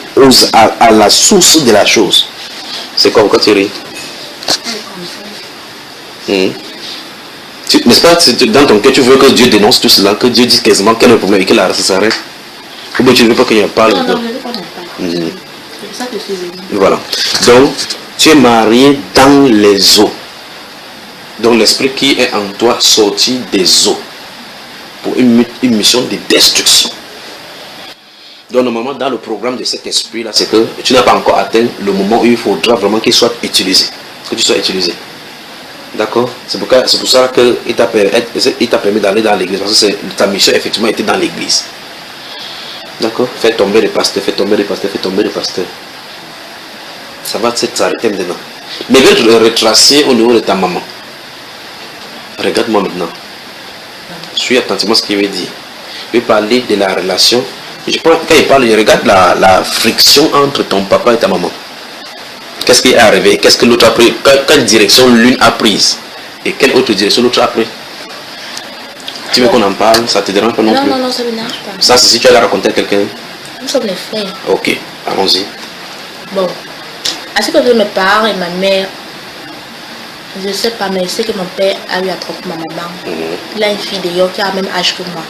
à la source de la chose. C'est quoi, pourquoi tu ris? N'est-ce pas, dans ton cœur, tu veux que Dieu dénonce tout cela, que Dieu dise quasiment quel est le problème et que la race s'arrête? Ou bien tu ne veux pas qu'il y en parle? Non, je ne veux pas en parler. C'est pour ça que je suis venue. Voilà. Donc, tu es marié dans les eaux. Donc, l'esprit qui est en toi sorti des eaux pour une mission de destruction. Donc, normalement, dans le programme de cet esprit-là, c'est que tu n'as pas encore atteint le moment où il faudra vraiment qu'il soit utilisé. Que tu sois utilisé. D'accord? C'est pour ça qu'il t'a permis d'aller dans l'église. Parce que ta mission, effectivement, était dans l'église. D'accord? Fais tomber les pasteurs, fais tomber les pasteurs, fais tomber les pasteurs. Ça va s'arrêter maintenant. Mais je vais te retracer au niveau de ta maman. Regarde-moi maintenant. Suis attentivement ce qu'il veut dire. Il veut parler de la relation. Quand il parle, je regarde la friction entre ton papa et ta maman. Qu'est-ce qui est arrivé? Qu'est-ce que l'autre a pris? Quelle direction l'une a prise? Et quelle autre direction l'autre a pris? Tu veux qu'on en parle? Ça te dérange pas non plus? Non, ça ne me dérange pas. Ça, c'est si tu as raconté à quelqu'un? Nous sommes les frères. Ok, allons-y. Bon, à ce que mes parents et ma mère, je ne sais pas, mais je sais que mon père a eu à tromper ma maman. Il a une fille d'ailleurs qui a le même âge que moi.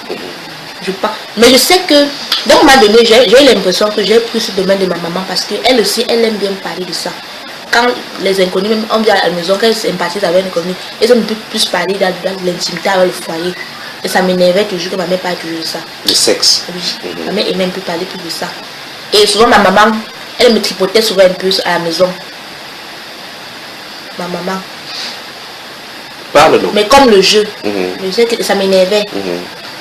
Mais je sais que, d'un moment donné, j'ai eu l'impression que j'ai pris ce domaine de ma maman parce qu'elle aussi, elle aime bien parler de ça. Quand les inconnus, même on vient à la maison, quand elle sympathise avec les inconnus, ils ont plus parler de l'intimité avec le foyer. Et ça m'énervait toujours que ma mère parle toujours de ça. Le sexe. Oui, ma mère aimait un peu parler plus de ça. Et souvent, ma maman, elle me tripotait souvent un peu à la maison. Ma maman. Parle donc. Mais comme le jeu, je sais que ça m'énervait.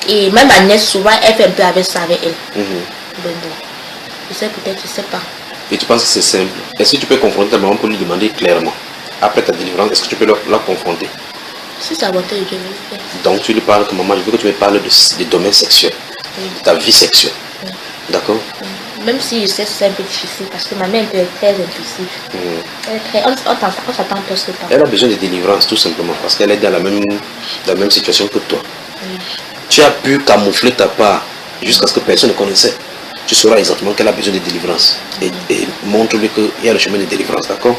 Et même ma nièce, souvent, elle fait un peu avec ça, avec elle. Bon. Je sais peut-être, je sais pas. Et tu penses que c'est simple? Est-ce que tu peux confronter ta maman pour lui demander clairement? Après ta délivrance, est-ce que tu peux la confronter? Si c'est à volonté de Dieu, je le fais. Donc tu lui parles que maman, je veux que tu me parles du domaine sexuel, de ta vie sexuelle. D'accord? Même si je sais que c'est un peu difficile, parce que ma mère est très impulsive. On s'attend plus que temps. Elle a besoin de délivrance, tout simplement, parce qu'elle est dans la même situation que toi. Tu as pu camoufler ta part jusqu'à ce que personne ne connaissait. tu sauras exactement qu'elle a besoin de délivrance. Et montre-lui qu'il y a le chemin de délivrance, d'accord?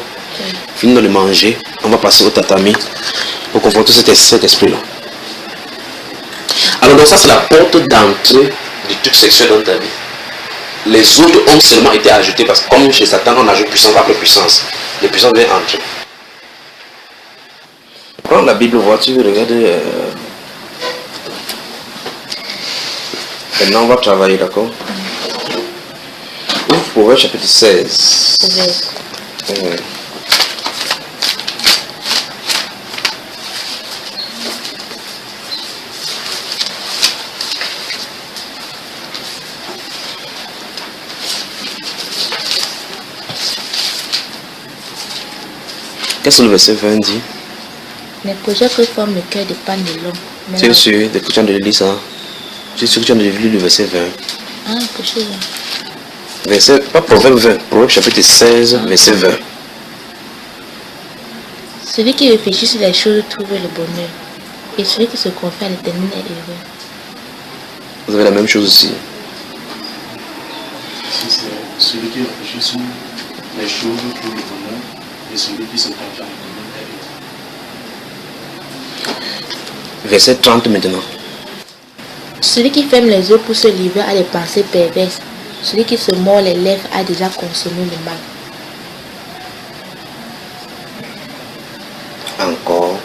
Fini de le manger, on va passer au tatami pour confronter cet esprit-là. Alors donc ça c'est la porte d'entrée du truc sexuel dans ta vie. Les autres ont seulement été ajoutés parce que comme chez Satan on ajoute puissance après puissance. Les puissances viennent entrer. Prends la Bible, vois-tu, regarde. Maintenant on va travailler, d'accord? Proverbe chapitre 16. Qu'est-ce que le verset 20 dit? Les projets que forment le cœur dépendent de l'homme. C'est sûr, des chrétiens de lire ça. C'est sûr que tu as lu le verset 20. Ah, projet 20. Verset, pas Proverbe 20, Proverbe chapitre 16, verset 20. Celui qui réfléchit sur les choses trouve le bonheur. Et celui qui se confie à l'éternel est heureux. Vous avez la même chose aussi. Si c'est celui qui réfléchit sur les choses trouve le bonheur. Et celui qui se confie à l'éternel est heureux. Verset 30 maintenant. Celui qui ferme les yeux pour se livrer à des pensées perverses, celui qui se mord les lèvres a déjà consommé le mal. Encore.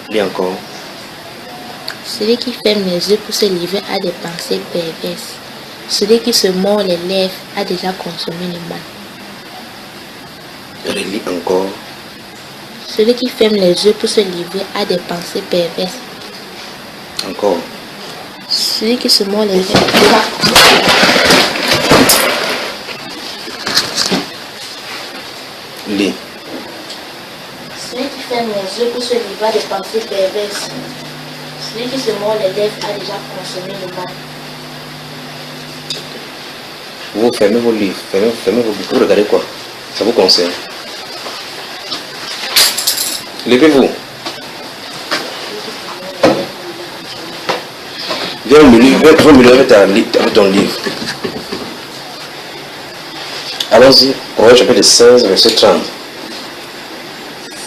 Lis encore. Celui qui ferme les yeux pour se livrer à des pensées perverses, celui qui se mord les lèvres a déjà consommé le mal. Relis encore. Celui qui ferme les yeux pour se livrer à des pensées perverses, Encore. celui qui se mord les lèvres. Lis. Celui qui ferme les yeux pour se livrer à des pensées perverses, celui qui se mord les lèvres a déjà consommé le mal. Vous fermez vos livres, fermez vos livres. Vous regardez quoi? Ça vous concerne. Levez-vous. Viens au milieu avec ton livre. Allons-y, Proverbe chapitre 16, verset 30.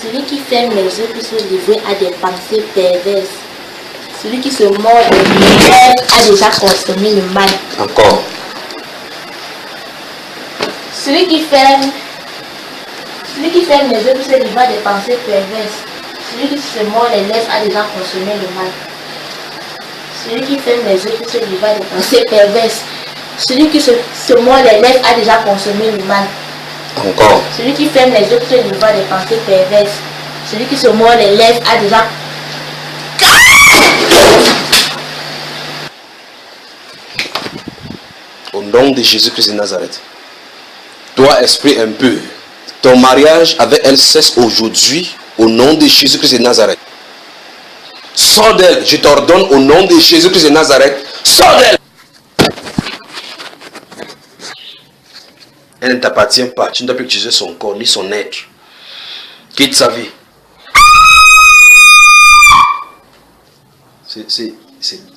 Celui qui ferme les yeux pour se livrer à des pensées perverses, celui qui se mord les lèvres a déjà consommé le mal. Encore. Celui qui ferme les yeux pour se livrer à des pensées perverses, celui qui se mord les lèvres a déjà consommé le mal. Celui qui ferme les yeux pour se livrer à des pensées perverses, celui qui se mord les lèvres a déjà consommé le mal. Encore. Celui qui ferme les yeux pour se livrer à des pensées perverses, celui qui se mord les lèvres a déjà... Au nom de Jésus-Christ de Nazareth, toi, esprit impur, ton mariage avec elle cesse aujourd'hui au nom de Jésus-Christ de Nazareth. Sors d'elle, je t'ordonne au nom de Jésus-Christ de Nazareth, sors d'elle. Elle ne t'appartient pas, tu ne dois plus utiliser son corps ni son être. Quitte sa vie.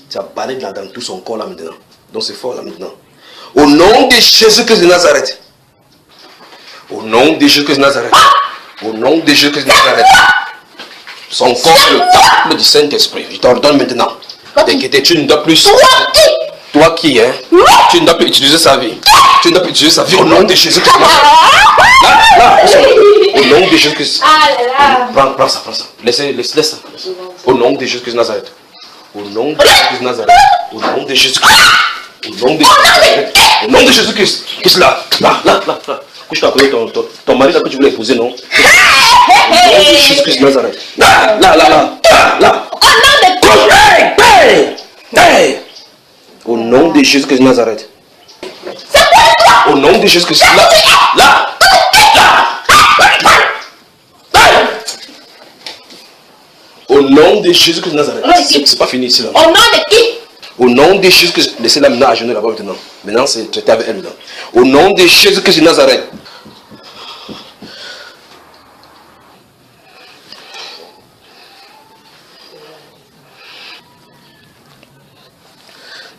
Ça balai dans tout son corps là maintenant. Donc c'est fort là maintenant. Au nom de Jésus-Christ de Nazareth. Au nom de Jésus-Christ de Nazareth. Au nom de Jésus-Christ de Nazareth. Son corps, le temple du Saint-Esprit. Je t'ordonne maintenant. D'inquiéter, tu ne dois plus. Toi qui, hein? Tu ne dois plus utiliser sa vie. Tu ne dois plus utiliser sa vie au nom de Jésus-Christ de Nazareth. Là, au nom de Jésus-Christ. Prends ça. Laisse ça. Au nom de Jésus-Christ de Nazareth. Au nom de Jésus-Christ de Nazareth. Au nom de Jésus-Christ. Au nom de Jésus-Christ. Au nom de Jésus-Christ. Qu'est-ce là? Là. Couche-toi avec ton mari là que tu voulais épouser, non? Au nom de Jésus-Christ de Nazareth. Là. Hey! Au nom de Jésus-Christ de Nazareth. Au nom de Jésus-Christ. Là. Au nom de Jésus-Christ de Nazareth. C'est pas fini ici là. Au nom de qui? Au nom de Jésus-Christ. Laissez-la maintenant à genoux là-bas maintenant. Maintenant c'est traité avec elle maintenant. Au nom de Jésus-Christ de Nazareth.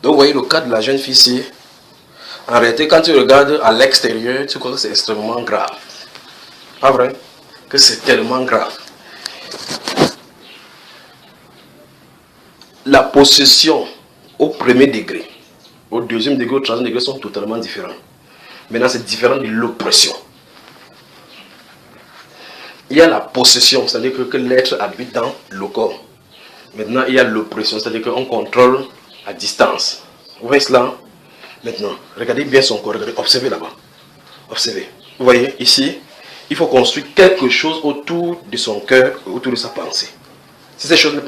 Donc vous voyez le cas de la jeune fille ici. En réalité, quand tu regardes à l'extérieur, tu crois que c'est extrêmement grave. Pas vrai? Que c'est tellement grave. La possession au premier degré, au deuxième degré, au troisième degré sont totalement différents. Maintenant, c'est différent de l'oppression. Il y a la possession, c'est-à-dire que l'être habite dans le corps. Maintenant, il y a l'oppression, c'est-à-dire qu'on contrôle à distance. Vous voyez cela? Maintenant, regardez bien son corps, regardez, observez là-bas. Observez. Vous voyez, ici, il faut construire quelque chose autour de son cœur, autour de sa pensée. Si cette chose n'est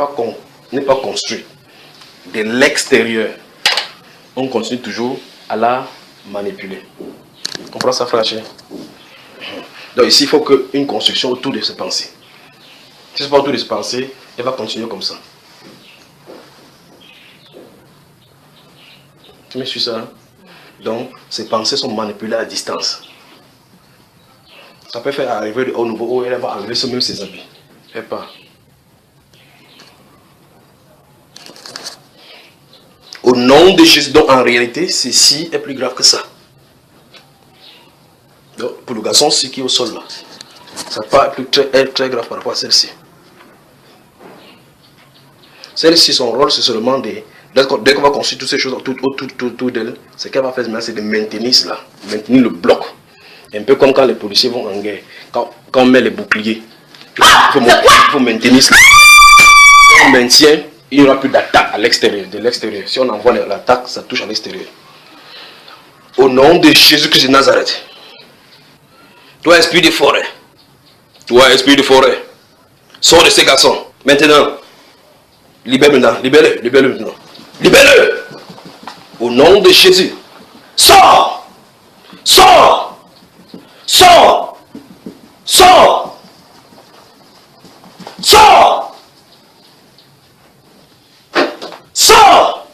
pas construite de l'extérieur, on continue toujours à la manipuler. Tu comprends ça, frère? Donc ici, il faut qu'une construction autour de ses pensées. Si ce n'est pas autour de ses pensées, elle va continuer comme ça. Tu me suis ça? Hein? Donc, ses pensées sont manipulées à distance. Ça peut faire arriver de haut niveau où elle va enlever même ses habits. Et pas. Au nom de Jésus, donc en réalité, ceci est plus grave que ça. Donc, pour le garçon, ce qui est au sol là, ça peut être très grave par rapport à celle-ci. Celle-ci, son rôle, c'est seulement de... Dès qu'on va construire toutes ces choses autour d'elle, ce qu'elle va faire, c'est de maintenir cela, maintenir le bloc. Un peu comme quand les policiers vont en guerre, quand on met les boucliers, il faut maintenir cela. Si on maintient, il n'y aura plus d'attaque à l'extérieur, de l'extérieur. Si on envoie l'attaque, ça touche à l'extérieur. Au nom de Jésus-Christ de Nazareth, toi esprit de forêt, sors de ces garçons, maintenant, libère-le maintenant. Libère-le! Au nom de Jésus. Sors! Sors! Sors! Sors! Sors! Sors!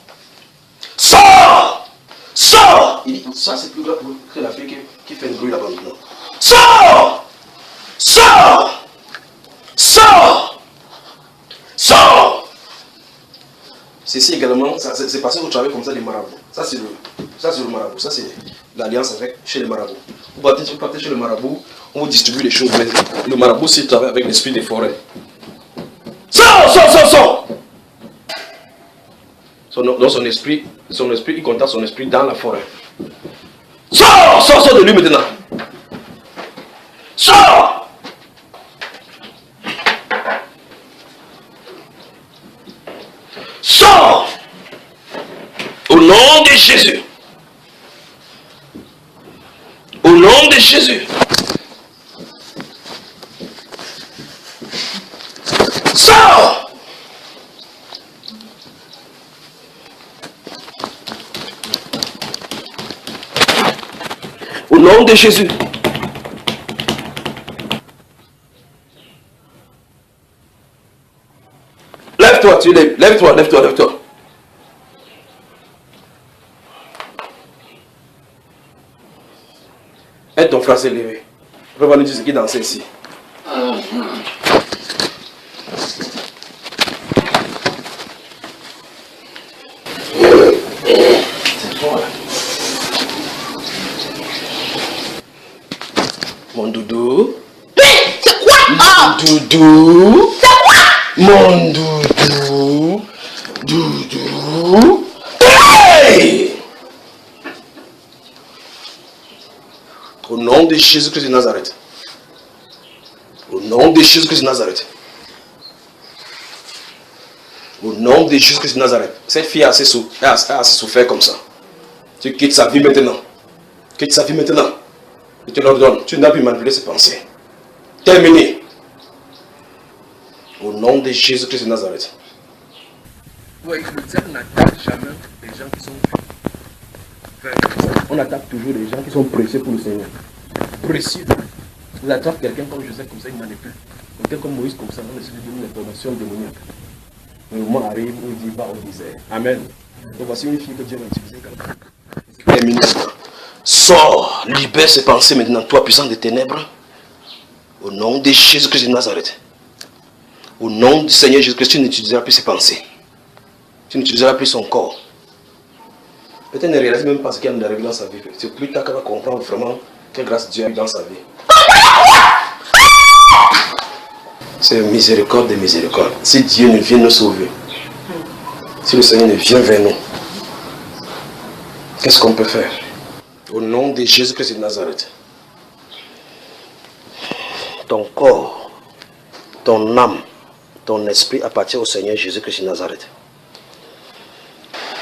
Sors! Sors! Il dit, ça c'est plus grave que la fille qui fait le bruit là-bas maintenant. Sors! Sors! Sors! Sors! Ceci également, c'est parce que vous travaillez comme ça les marabouts. Ça c'est le marabout, ça c'est l'alliance chez les marabouts. Vous partez chez le marabout, on vous distribue les choses. Mais le marabout, s'il travaille avec l'esprit des forêts. Sors! Dans son esprit, il contacte son esprit dans la forêt. Sors de lui maintenant. Sors! Sors! Au nom de Jésus. Au nom de Jésus. Sors! Au nom de Jésus. Lève-toi, lève-toi. Aide ton frère à se lever. On va nous dire ce qui danse ici. Mon doudou. C'est quoi? Mon doudou. C'est quoi? Mon doudou. Doudou. Hey! Au nom de Jésus-Christ de Nazareth. Au nom de Jésus-Christ de Nazareth. Au nom de Jésus-Christ de Nazareth. Cette fille a assez souffert comme ça. Tu quittes sa vie maintenant. Quitte sa vie maintenant. Je te l'ordonne. Tu n'as plus manipulé ses pensées. Terminé. Au nom de Jésus-Christ de Nazareth. Oui, le diable n'attaque jamais les gens qui sont on attaque toujours les gens qui sont précieux pour le Seigneur. Précieux. Vous attaquez quelqu'un comme Joseph, comme ça, il manipule. Quelqu'un comme Moïse, comme ça, on essaie de donner une information démoniaque. Le moment arrive où il dit va au désert. Amen. Donc voici une fille que Dieu va utiliser comme ça. Terminé. Sors, libère ses pensées maintenant, toi puissant des ténèbres. Au nom de Jésus-Christ de Nazareth. Au nom du Seigneur Jésus-Christ, tu n'utiliseras plus ses pensées. Tu n'utiliseras plus son corps. Peut-être ne réalise même pas ce qu'il y a d'arriver dans sa vie. C'est plus tard qu'elle va comprendre vraiment quelle grâce Dieu a eu dans sa vie. C'est miséricorde de miséricorde. Si Dieu ne vient nous sauver, si le Seigneur ne vient vers nous, qu'est-ce qu'on peut faire? Au nom de Jésus-Christ de Nazareth, ton corps, ton âme, ton esprit appartient au Seigneur Jésus-Christ de Nazareth.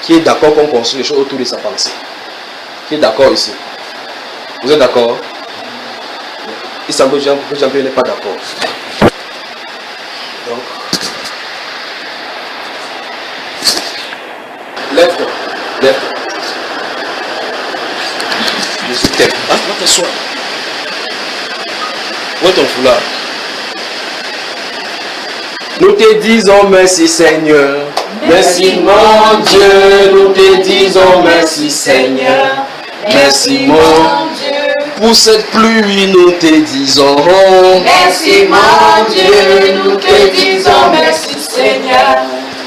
Qui est d'accord qu'on construit les choses autour de sa pensée? Qui est d'accord ici? Vous êtes d'accord? Il semble que Jean-Pierre n'est pas d'accord. Donc, lève-toi, lève-toi. Je t'aime. Ah, va t'asseoir. Où est ton foulard? Nous te disons merci Seigneur. Merci mon Dieu, nous te disons merci Seigneur. Merci mon Dieu. Pour cette pluie, nous te disons merci mon Dieu, nous te disons merci Seigneur.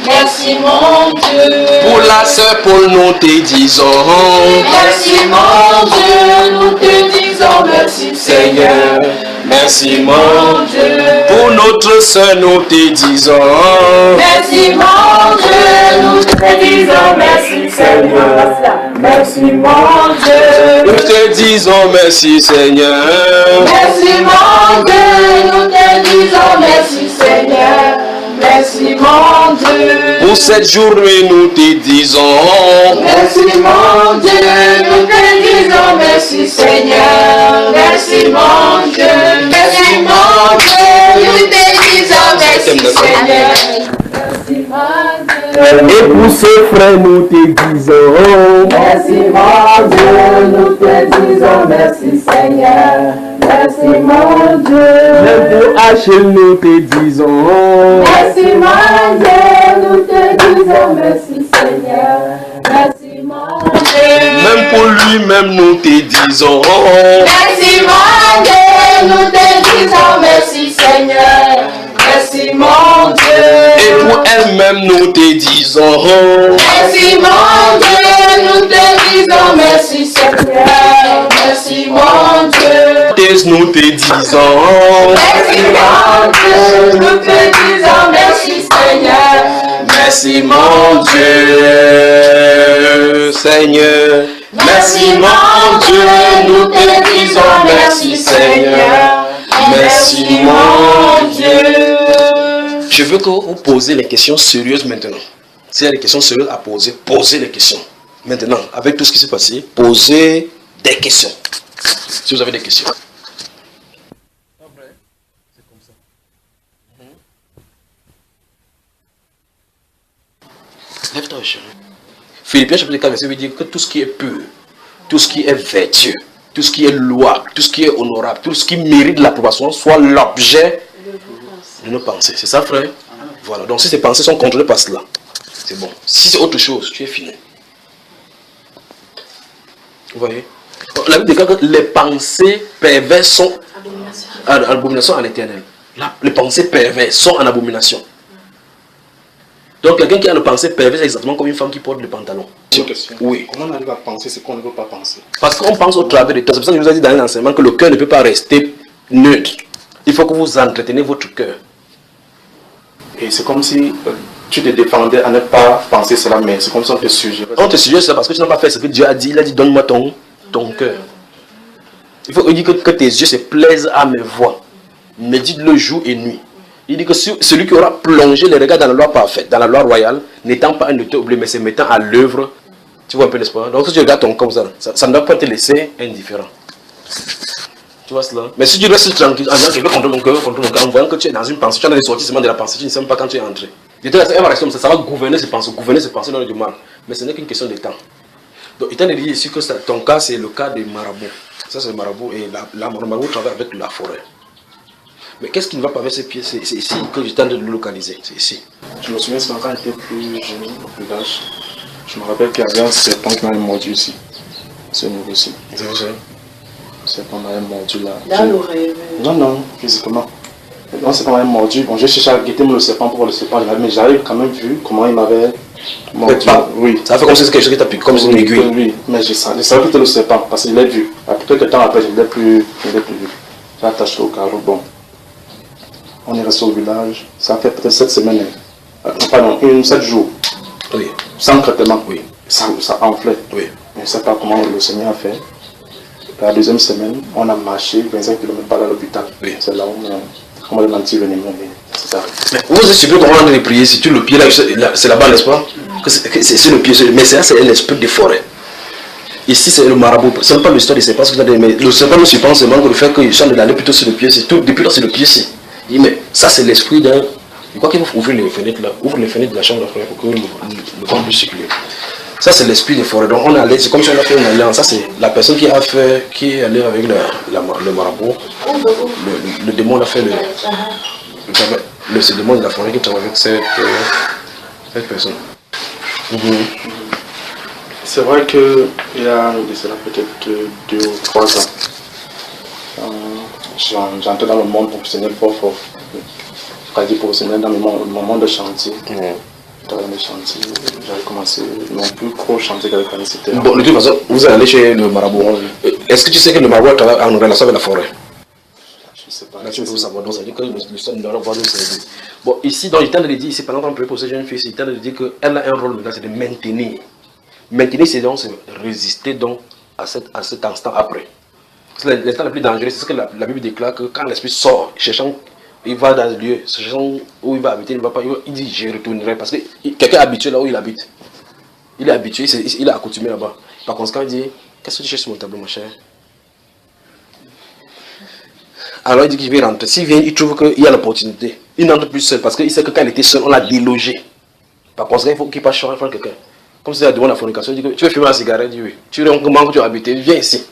Merci mon Dieu. Pour la sœur Paul, nous te disons merci mon Dieu, nous te disons merci Seigneur. Merci mon Dieu. Pour notre sœur, nous te disons merci mon Dieu, nous te disons merci Seigneur. Merci mon Dieu. Nous te disons merci Seigneur. Merci mon Dieu, nous te disons merci Seigneur. Merci mon Dieu. Pour cette journée, nous te disons merci mon Dieu, nous te disons merci Seigneur. Merci mon Dieu. Merci mon Dieu, nous te disons merci Seigneur. Merci mon Dieu. Et pour ce frère, nous te disons merci mon Dieu, nous te disons merci Seigneur. Merci mon Dieu. Même pour Achille, nous te disons merci mon Dieu, nous te disons merci Seigneur. Merci mon Dieu. même pour lui-même, nous te disons merci mon Dieu, nous te disons merci Seigneur. Merci mon Dieu. et pour elle-même, nous te disons merci mon Dieu, nous te disons merci Seigneur. Merci mon Dieu. nous te disons merci mon Dieu, nous te disons merci Seigneur. merci mon Dieu, Seigneur. Merci mon Dieu, nous te disons merci Seigneur. Merci mon Dieu. Je veux que vous posez les questions sérieuses maintenant. S'il y a des questions sérieuses à poser, posez les questions. Maintenant, avec tout ce qui s'est passé, posez des questions. Si vous avez des questions. Lève-toi, chérie. Philippiens chapitre 4, verset 8 dit que tout ce qui est pur, tout ce qui est vertueux, tout ce qui est louable, tout ce qui est honorable, tout ce qui mérite l'approbation, soit l'objet de nos pensées. C'est ça, frère? Voilà. Donc, si ces pensées sont contrôlées par cela, c'est bon. Si c'est autre chose, tu es fini. Vous voyez? La Bible déclare que les pensées perverses sont en abomination à l'Éternel. Les pensées perverses sont en abomination. Donc, quelqu'un qui a une pensée perverse est exactement comme une femme qui porte le pantalon. Oui. Comment on arrive à penser ce qu'on ne veut pas penser? Parce qu'on pense au travers de toi. C'est pour ça que je vous ai dit dans l'enseignement que le cœur ne peut pas rester neutre. Il faut que vous entretenez votre cœur. Et c'est comme si tu te défendais à ne pas penser cela, mais c'est comme si on te suggérait. On te suggère ça parce que tu n'as pas fait ce que Dieu a dit. Il a dit donne-moi ton cœur. Il faut dire que tes yeux se plaisent à mes voix. Médite-le jour et nuit. Il dit que celui qui aura plongé les regards dans la loi parfaite, dans la loi royale, n'étant pas un auteur oublié, mais se mettant à l'œuvre, tu vois un peu l'espoir. Donc si tu regardes ton corps comme ça ne doit pas te laisser indifférent. Tu vois cela? Mais si tu restes tranquille, en disant que je veux contrôler mon cœur, en voyant que tu es dans une pensée, tu es dans les sortissements de la pensée, tu ne sais même pas quand tu es entré. Elle va rester comme ça va gouverner ses pensées dans le mal. Mais ce n'est qu'une question de temps. Donc il t'a dit ici que ton cas, c'est le cas des marabouts. Ça, c'est le marabout et le marabout travaille avec la forêt. Mais qu'est-ce qui ne va pas avec ses pieds? C'est ici que je tente de le localiser. C'est ici. Je me souviens, quand j'étais plus jeune, plus âge, je me rappelle qu'il y avait un serpent qui m'avait mordu ici. Ce niveau-ci. C'est vrai. Le serpent m'avait mordu là. Dans l'oreille. Non, physiquement. Le serpent m'avait mordu. Bon, j'ai cherché à guetter le serpent pour voir le serpent, mais j'avais quand même vu comment il m'avait Oui. Ça fait comme si c'était quelque chose qui t'a piqué, comme une aiguille. Oui, mais je savais que c'était le serpent, parce que je l'ai vu. Après quelques temps après, je ne l'ai plus vu. J'ai attaché au carreau. Bon, on est resté au village. Ça fait peut-être 7 semaines. Pardon, 7 jours. Oui. Sans traitement. Oui. Ça enflait. Oui. Je ne sais pas comment le Seigneur a fait. La deuxième semaine, on a marché 25 km par à l'hôpital. Oui. C'est là où on m'a demandé de venir. C'est ça. Mais vous êtes surpris comment on a prié si tu le pied là, c'est là-bas, n'est-ce pas? C'est le pied, mais c'est l'esprit des forêts. Ici, c'est le marabout. Ce n'est pas l'histoire de ce que mais le serpent nous surprend seulement que le fait qu'il chante d'aller plutôt sur le pied. C'est tout, depuis là, c'est le pied ici. Il dit, mais ça, c'est l'esprit d'un. Je crois qu'il faut ouvrir les fenêtres là. Ouvre les fenêtres de la chambre là pour que le vent puisse circuler. Ça, c'est l'esprit des forêts. Donc, on allait, c'est comme si on a fait une alliance. Ça, c'est la personne qui est allée avec le marabout. Le démon a fait le démon de la forêt qui travaille avec cette personne. C'est vrai qu'il y a cela peut-être 2 ou 3 ans. J'entrais dans le monde professionnel fort. Je dis professionnel dans le monde de chantier. J'avais commencé non plus trop chanter qu'avec la. Bon, de toute façon, vous allez chez le marabout. Est-ce que tu sais que le marabout travaille en relation avec la forêt? Je ne sais pas. Là, tu peux savoir, donc ça veut dire que le sol ne doit pas nous servir. Bon, ici, donc, il tente de dire, ici, pendant qu'on peut pour cette jeune fille, il tente de dire qu'elle a un rôle maintenant, c'est de maintenir. Maintenir, c'est donc résister donc à cet instant après. L'instant le plus dangereux, c'est ce que la Bible déclare que quand l'esprit sort, cherchant, il va dans le lieu, cherchant où il va habiter, il dit je retournerai parce que quelqu'un est habitué là où il habite. Il est habitué, il est accoutumé là-bas. Par conséquent, il dit qu'est-ce que tu cherches sur mon tableau, ma chère? Alors il dit qu'il vient rentrer. S'il vient, il trouve qu'il y a l'opportunité. Il n'entre plus seul parce qu'il sait que quand il était seul, on l'a délogé. Par conséquent, il faut qu'il passe faire quelqu'un. Comme si il a demandé la fornication, il dit que tu veux fumer la cigarette, il dit oui. Tu veux comment tu as habité, viens ici.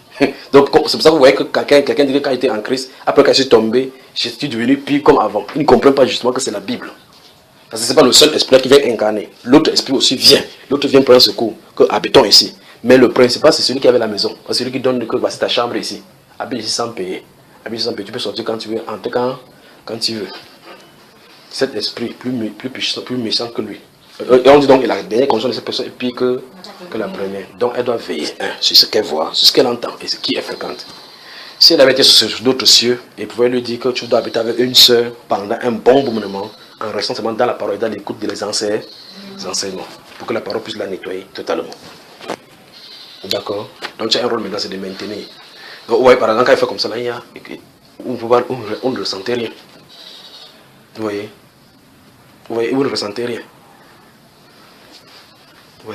Donc c'est pour ça que vous voyez que quelqu'un dit que quand il était en Christ, après qu'il est tombé, je suis devenu pire comme avant. Il ne comprend pas justement que c'est la Bible. Parce que ce n'est pas le seul esprit qui vient incarner. L'autre esprit aussi vient. L'autre vient prendre secours, que habitons ici. Mais le principal, c'est celui qui avait la maison. C'est celui qui donne que c'est ta chambre ici. Habite ici sans payer. Habite ici sans payer. Tu peux sortir quand tu veux, entrer quand tu veux. Cet esprit plus puissant, plus méchant que lui. Et on dit donc que la dernière condition de cette personne est pire que la première. Donc elle doit veiller sur ce qu'elle voit, sur ce qu'elle entend et ce qui est fréquente. Si elle avait été sur d'autres cieux, il pouvait lui dire que tu dois habiter avec une sœur pendant un bon moment, en restant seulement dans la parole et dans l'écoute des enseignements, pour que la parole puisse la nettoyer totalement. D'accord? Donc tu as un rôle maintenant, c'est de maintenir. Donc, ouais, par exemple, quand il fait comme ça, là, on ne ressentait rien. Vous voyez? Vous ne ressentez rien. Vous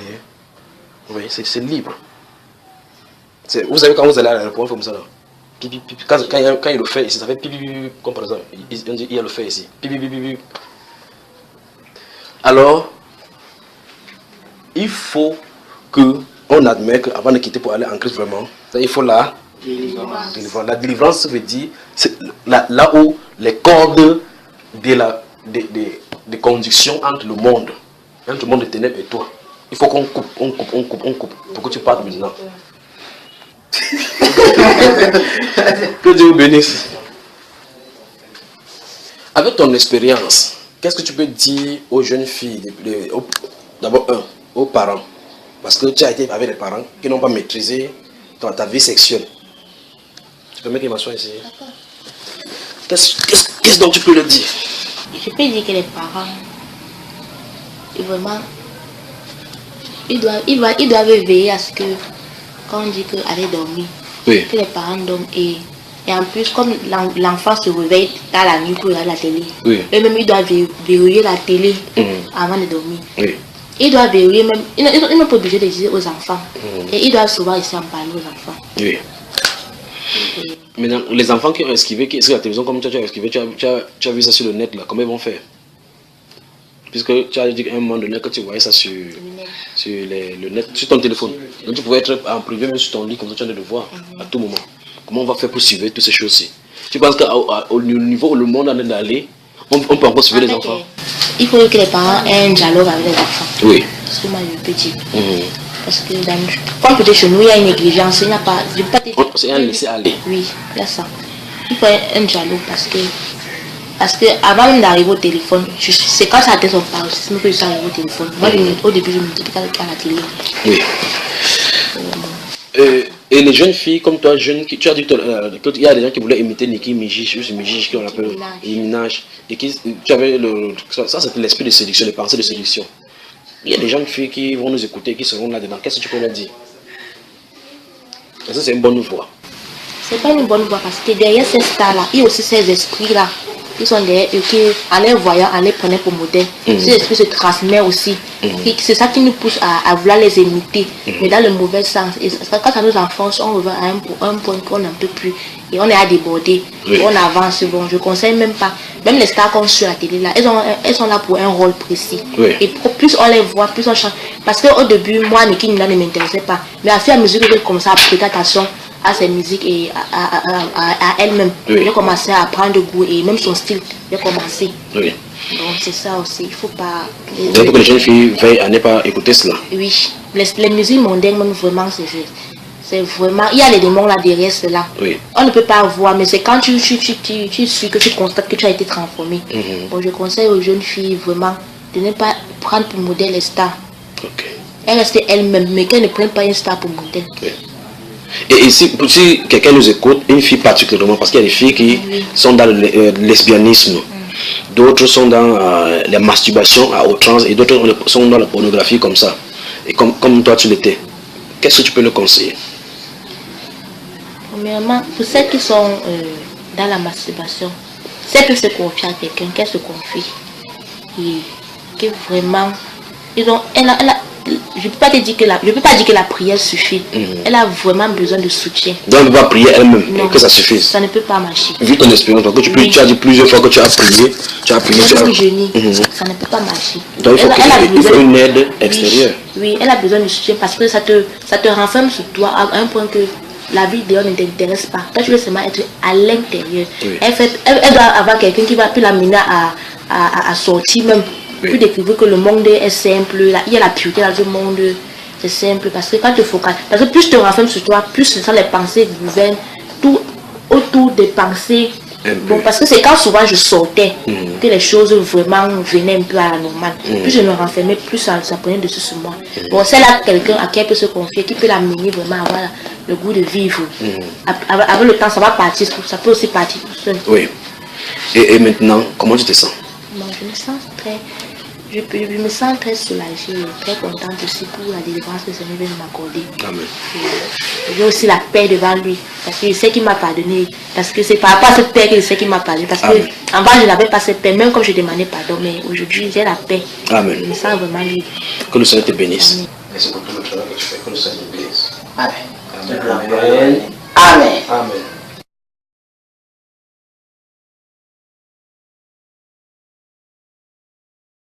voyez, c'est libre. Vous savez, quand vous allez à l'aéroport, comme ça là. Quand il le fait ici, ça fait pipi, comme par exemple, il le fait ici. Pipi. Alors, il faut qu'on admette qu'avant de quitter pour aller en Christ vraiment, il faut la délivrance. La délivrance veut dire là où les cordes de conduction entre le monde de ténèbres et toi. Il faut qu'on coupe, pour que tu partes maintenant. Que Dieu vous bénisse. Avec ton expérience, qu'est-ce que tu peux dire aux jeunes filles, d'abord aux parents, parce que tu as été avec des parents qui n'ont pas maîtrisé ta vie sexuelle. Tu peux mettre qu'il m'assoie ici. Qu'est-ce dont tu peux le dire? Je peux dire que les parents, vraiment, ils doivent veiller à ce que, quand on dit qu'aller dormir, oui, que les parents dorment et en plus, comme l'enfant se réveille dans la nuit pour regarder la télé, oui, eux-mêmes ils doivent verrouiller la télé avant de dormir. Oui. Ils doivent verrouiller même, ils n'ont pas obligé de dire aux enfants. Et ils doivent souvent essayer en parler aux enfants. Oui. Maintenant, les enfants qui ont esquivé, sur la télévision, comme tu as esquivé, tu as vu ça sur le net, là, comment ils vont faire? Puisque tu as dit qu'à un moment donné que tu voyais ça sur le net, sur ton téléphone. Donc tu pouvais être en privé, même sur ton lit, comme tu as de le voir à tout moment. Comment on va faire pour suivre toutes ces choses-ci? Tu penses qu'au niveau où le monde en est d'aller, on peut encore suivre les enfants? Il faut que les parents aient un dialogue avec les enfants. Oui. C'est ce que moi je peux dire. Parce que comme peut-être chez nous, il y a une négligence, il n'y a pas. C'est un laisser aller. Oui, il y a ça. Il faut un dialogue parce que Parce que avant même d'arriver au téléphone, c'est quand ça atteint son paroxysme que je suis arrivé au téléphone. Moi, au début, je me disais qu'à la télé. Oui. Et les jeunes filles comme toi, jeunes, tu as dit qu'il y a des gens qui voulaient imiter Nicki Minaj, qu'on appelle Minaj, et qui, tu avais ça c'était l'esprit de séduction, les pensées de séduction. Il y a des jeunes filles qui vont nous écouter, qui seront là-dedans. Qu'est-ce que tu peux leur dire? Est-ce que c'est une bonne voie? C'est pas une bonne voie parce que derrière ces stars-là, il y a aussi ces esprits-là. Ils sont derrière eux qui, en les voyant, en les prenant pour modèle. Ces esprits se transmettent aussi. C'est ça qui nous pousse à vouloir les imiter, mais dans le mauvais sens. Et quand ça nous enfonce, on revient à un point qu'on n'en peut plus. Et on est à déborder. Oui. On avance. Bon, je conseille même pas. Même les stars qu'on suit à la télé, là, elles sont là pour un rôle précis. Oui. Et plus on les voit, plus on change. Parce qu'au début, moi, Nicki Minaj ne m'intéressait pas. Mais à fur et à mesure que j'ai commencé à prêter attention à ses musiques et à elle-même, oui. J'ai commencé à prendre goût et même son style, j'ai commencé. Oui. Donc c'est ça aussi, il faut pas... Il faut que les jeunes filles veillent à ne pas écouter cela. Oui, les musiques mondaines, même vraiment, c'est vraiment... Il y a les démons là derrière cela. Oui. On ne peut pas voir, mais c'est quand tu suis que tu constates que tu as été transformé. Bon, je conseille aux jeunes filles vraiment de ne pas prendre pour modèle les stars. Okay. Elles restent elles-mêmes, mais qu'elles ne prennent pas une star pour modèle. Okay. Et si quelqu'un nous écoute, une fille particulièrement, parce qu'il y a des filles qui sont dans le lesbianisme, d'autres sont dans la masturbation à outrance et d'autres sont dans la pornographie comme ça. Et comme toi tu l'étais, qu'est-ce que tu peux leur conseiller? Premièrement, pour celles qui sont dans la masturbation, celles qui se confient à quelqu'un, qu'elles se confient. Et que vraiment, je ne peux pas dire que la prière suffit. Elle a vraiment besoin de soutien. Donc elle ne peut pas prier elle-même, que ça suffise. Ça ne peut pas marcher. Vu ton expérience, tu as dit plusieurs fois que tu as prié, ça ne peut pas marcher. Donc il faut une aide extérieure. Oui, elle a besoin de soutien parce que ça te renferme sur toi à un point que la vie dehors ne t'intéresse pas. Toi tu veux seulement être à l'intérieur. Oui. Elle doit avoir quelqu'un qui va plus l'amener à sortir même. Oui. Plus découvrir que le monde est simple, il y a la pureté dans ce monde, c'est simple parce que quand tu focalises, parce que plus tu te renfermes sur toi, plus ce sont les pensées gouvernent tout autour des pensées. Bon, parce que c'est quand souvent je sortais que les choses vraiment venaient un peu à la normale. Plus je me renfermais, plus ça prenait dessus sur moi. Bon, c'est là quelqu'un à qui elle peut se confier, qui peut l'amener vraiment à avoir le goût de vivre. Avec le temps, ça va partir, ça peut aussi partir tout seul. Oui. Et maintenant, comment tu te sens? Bon, je me sens très soulagée, très contente aussi pour la délivrance que le Seigneur vient de m'accorder. Amen. J'ai aussi la paix devant lui, parce que je sais qu'il m'a pardonné, parce que c'est par rapport à cette paix que je sais qu'il m'a pardonné, parce que en bas je n'avais pas cette paix, même comme je demandais pardon, mais aujourd'hui j'ai la paix. Amen. Je me sens vraiment libre. Que le Seigneur te bénisse. Amen. Merci pour tout le travail que tu fais, que le Seigneur te bénisse. Amen. Amen. Amen. Amen.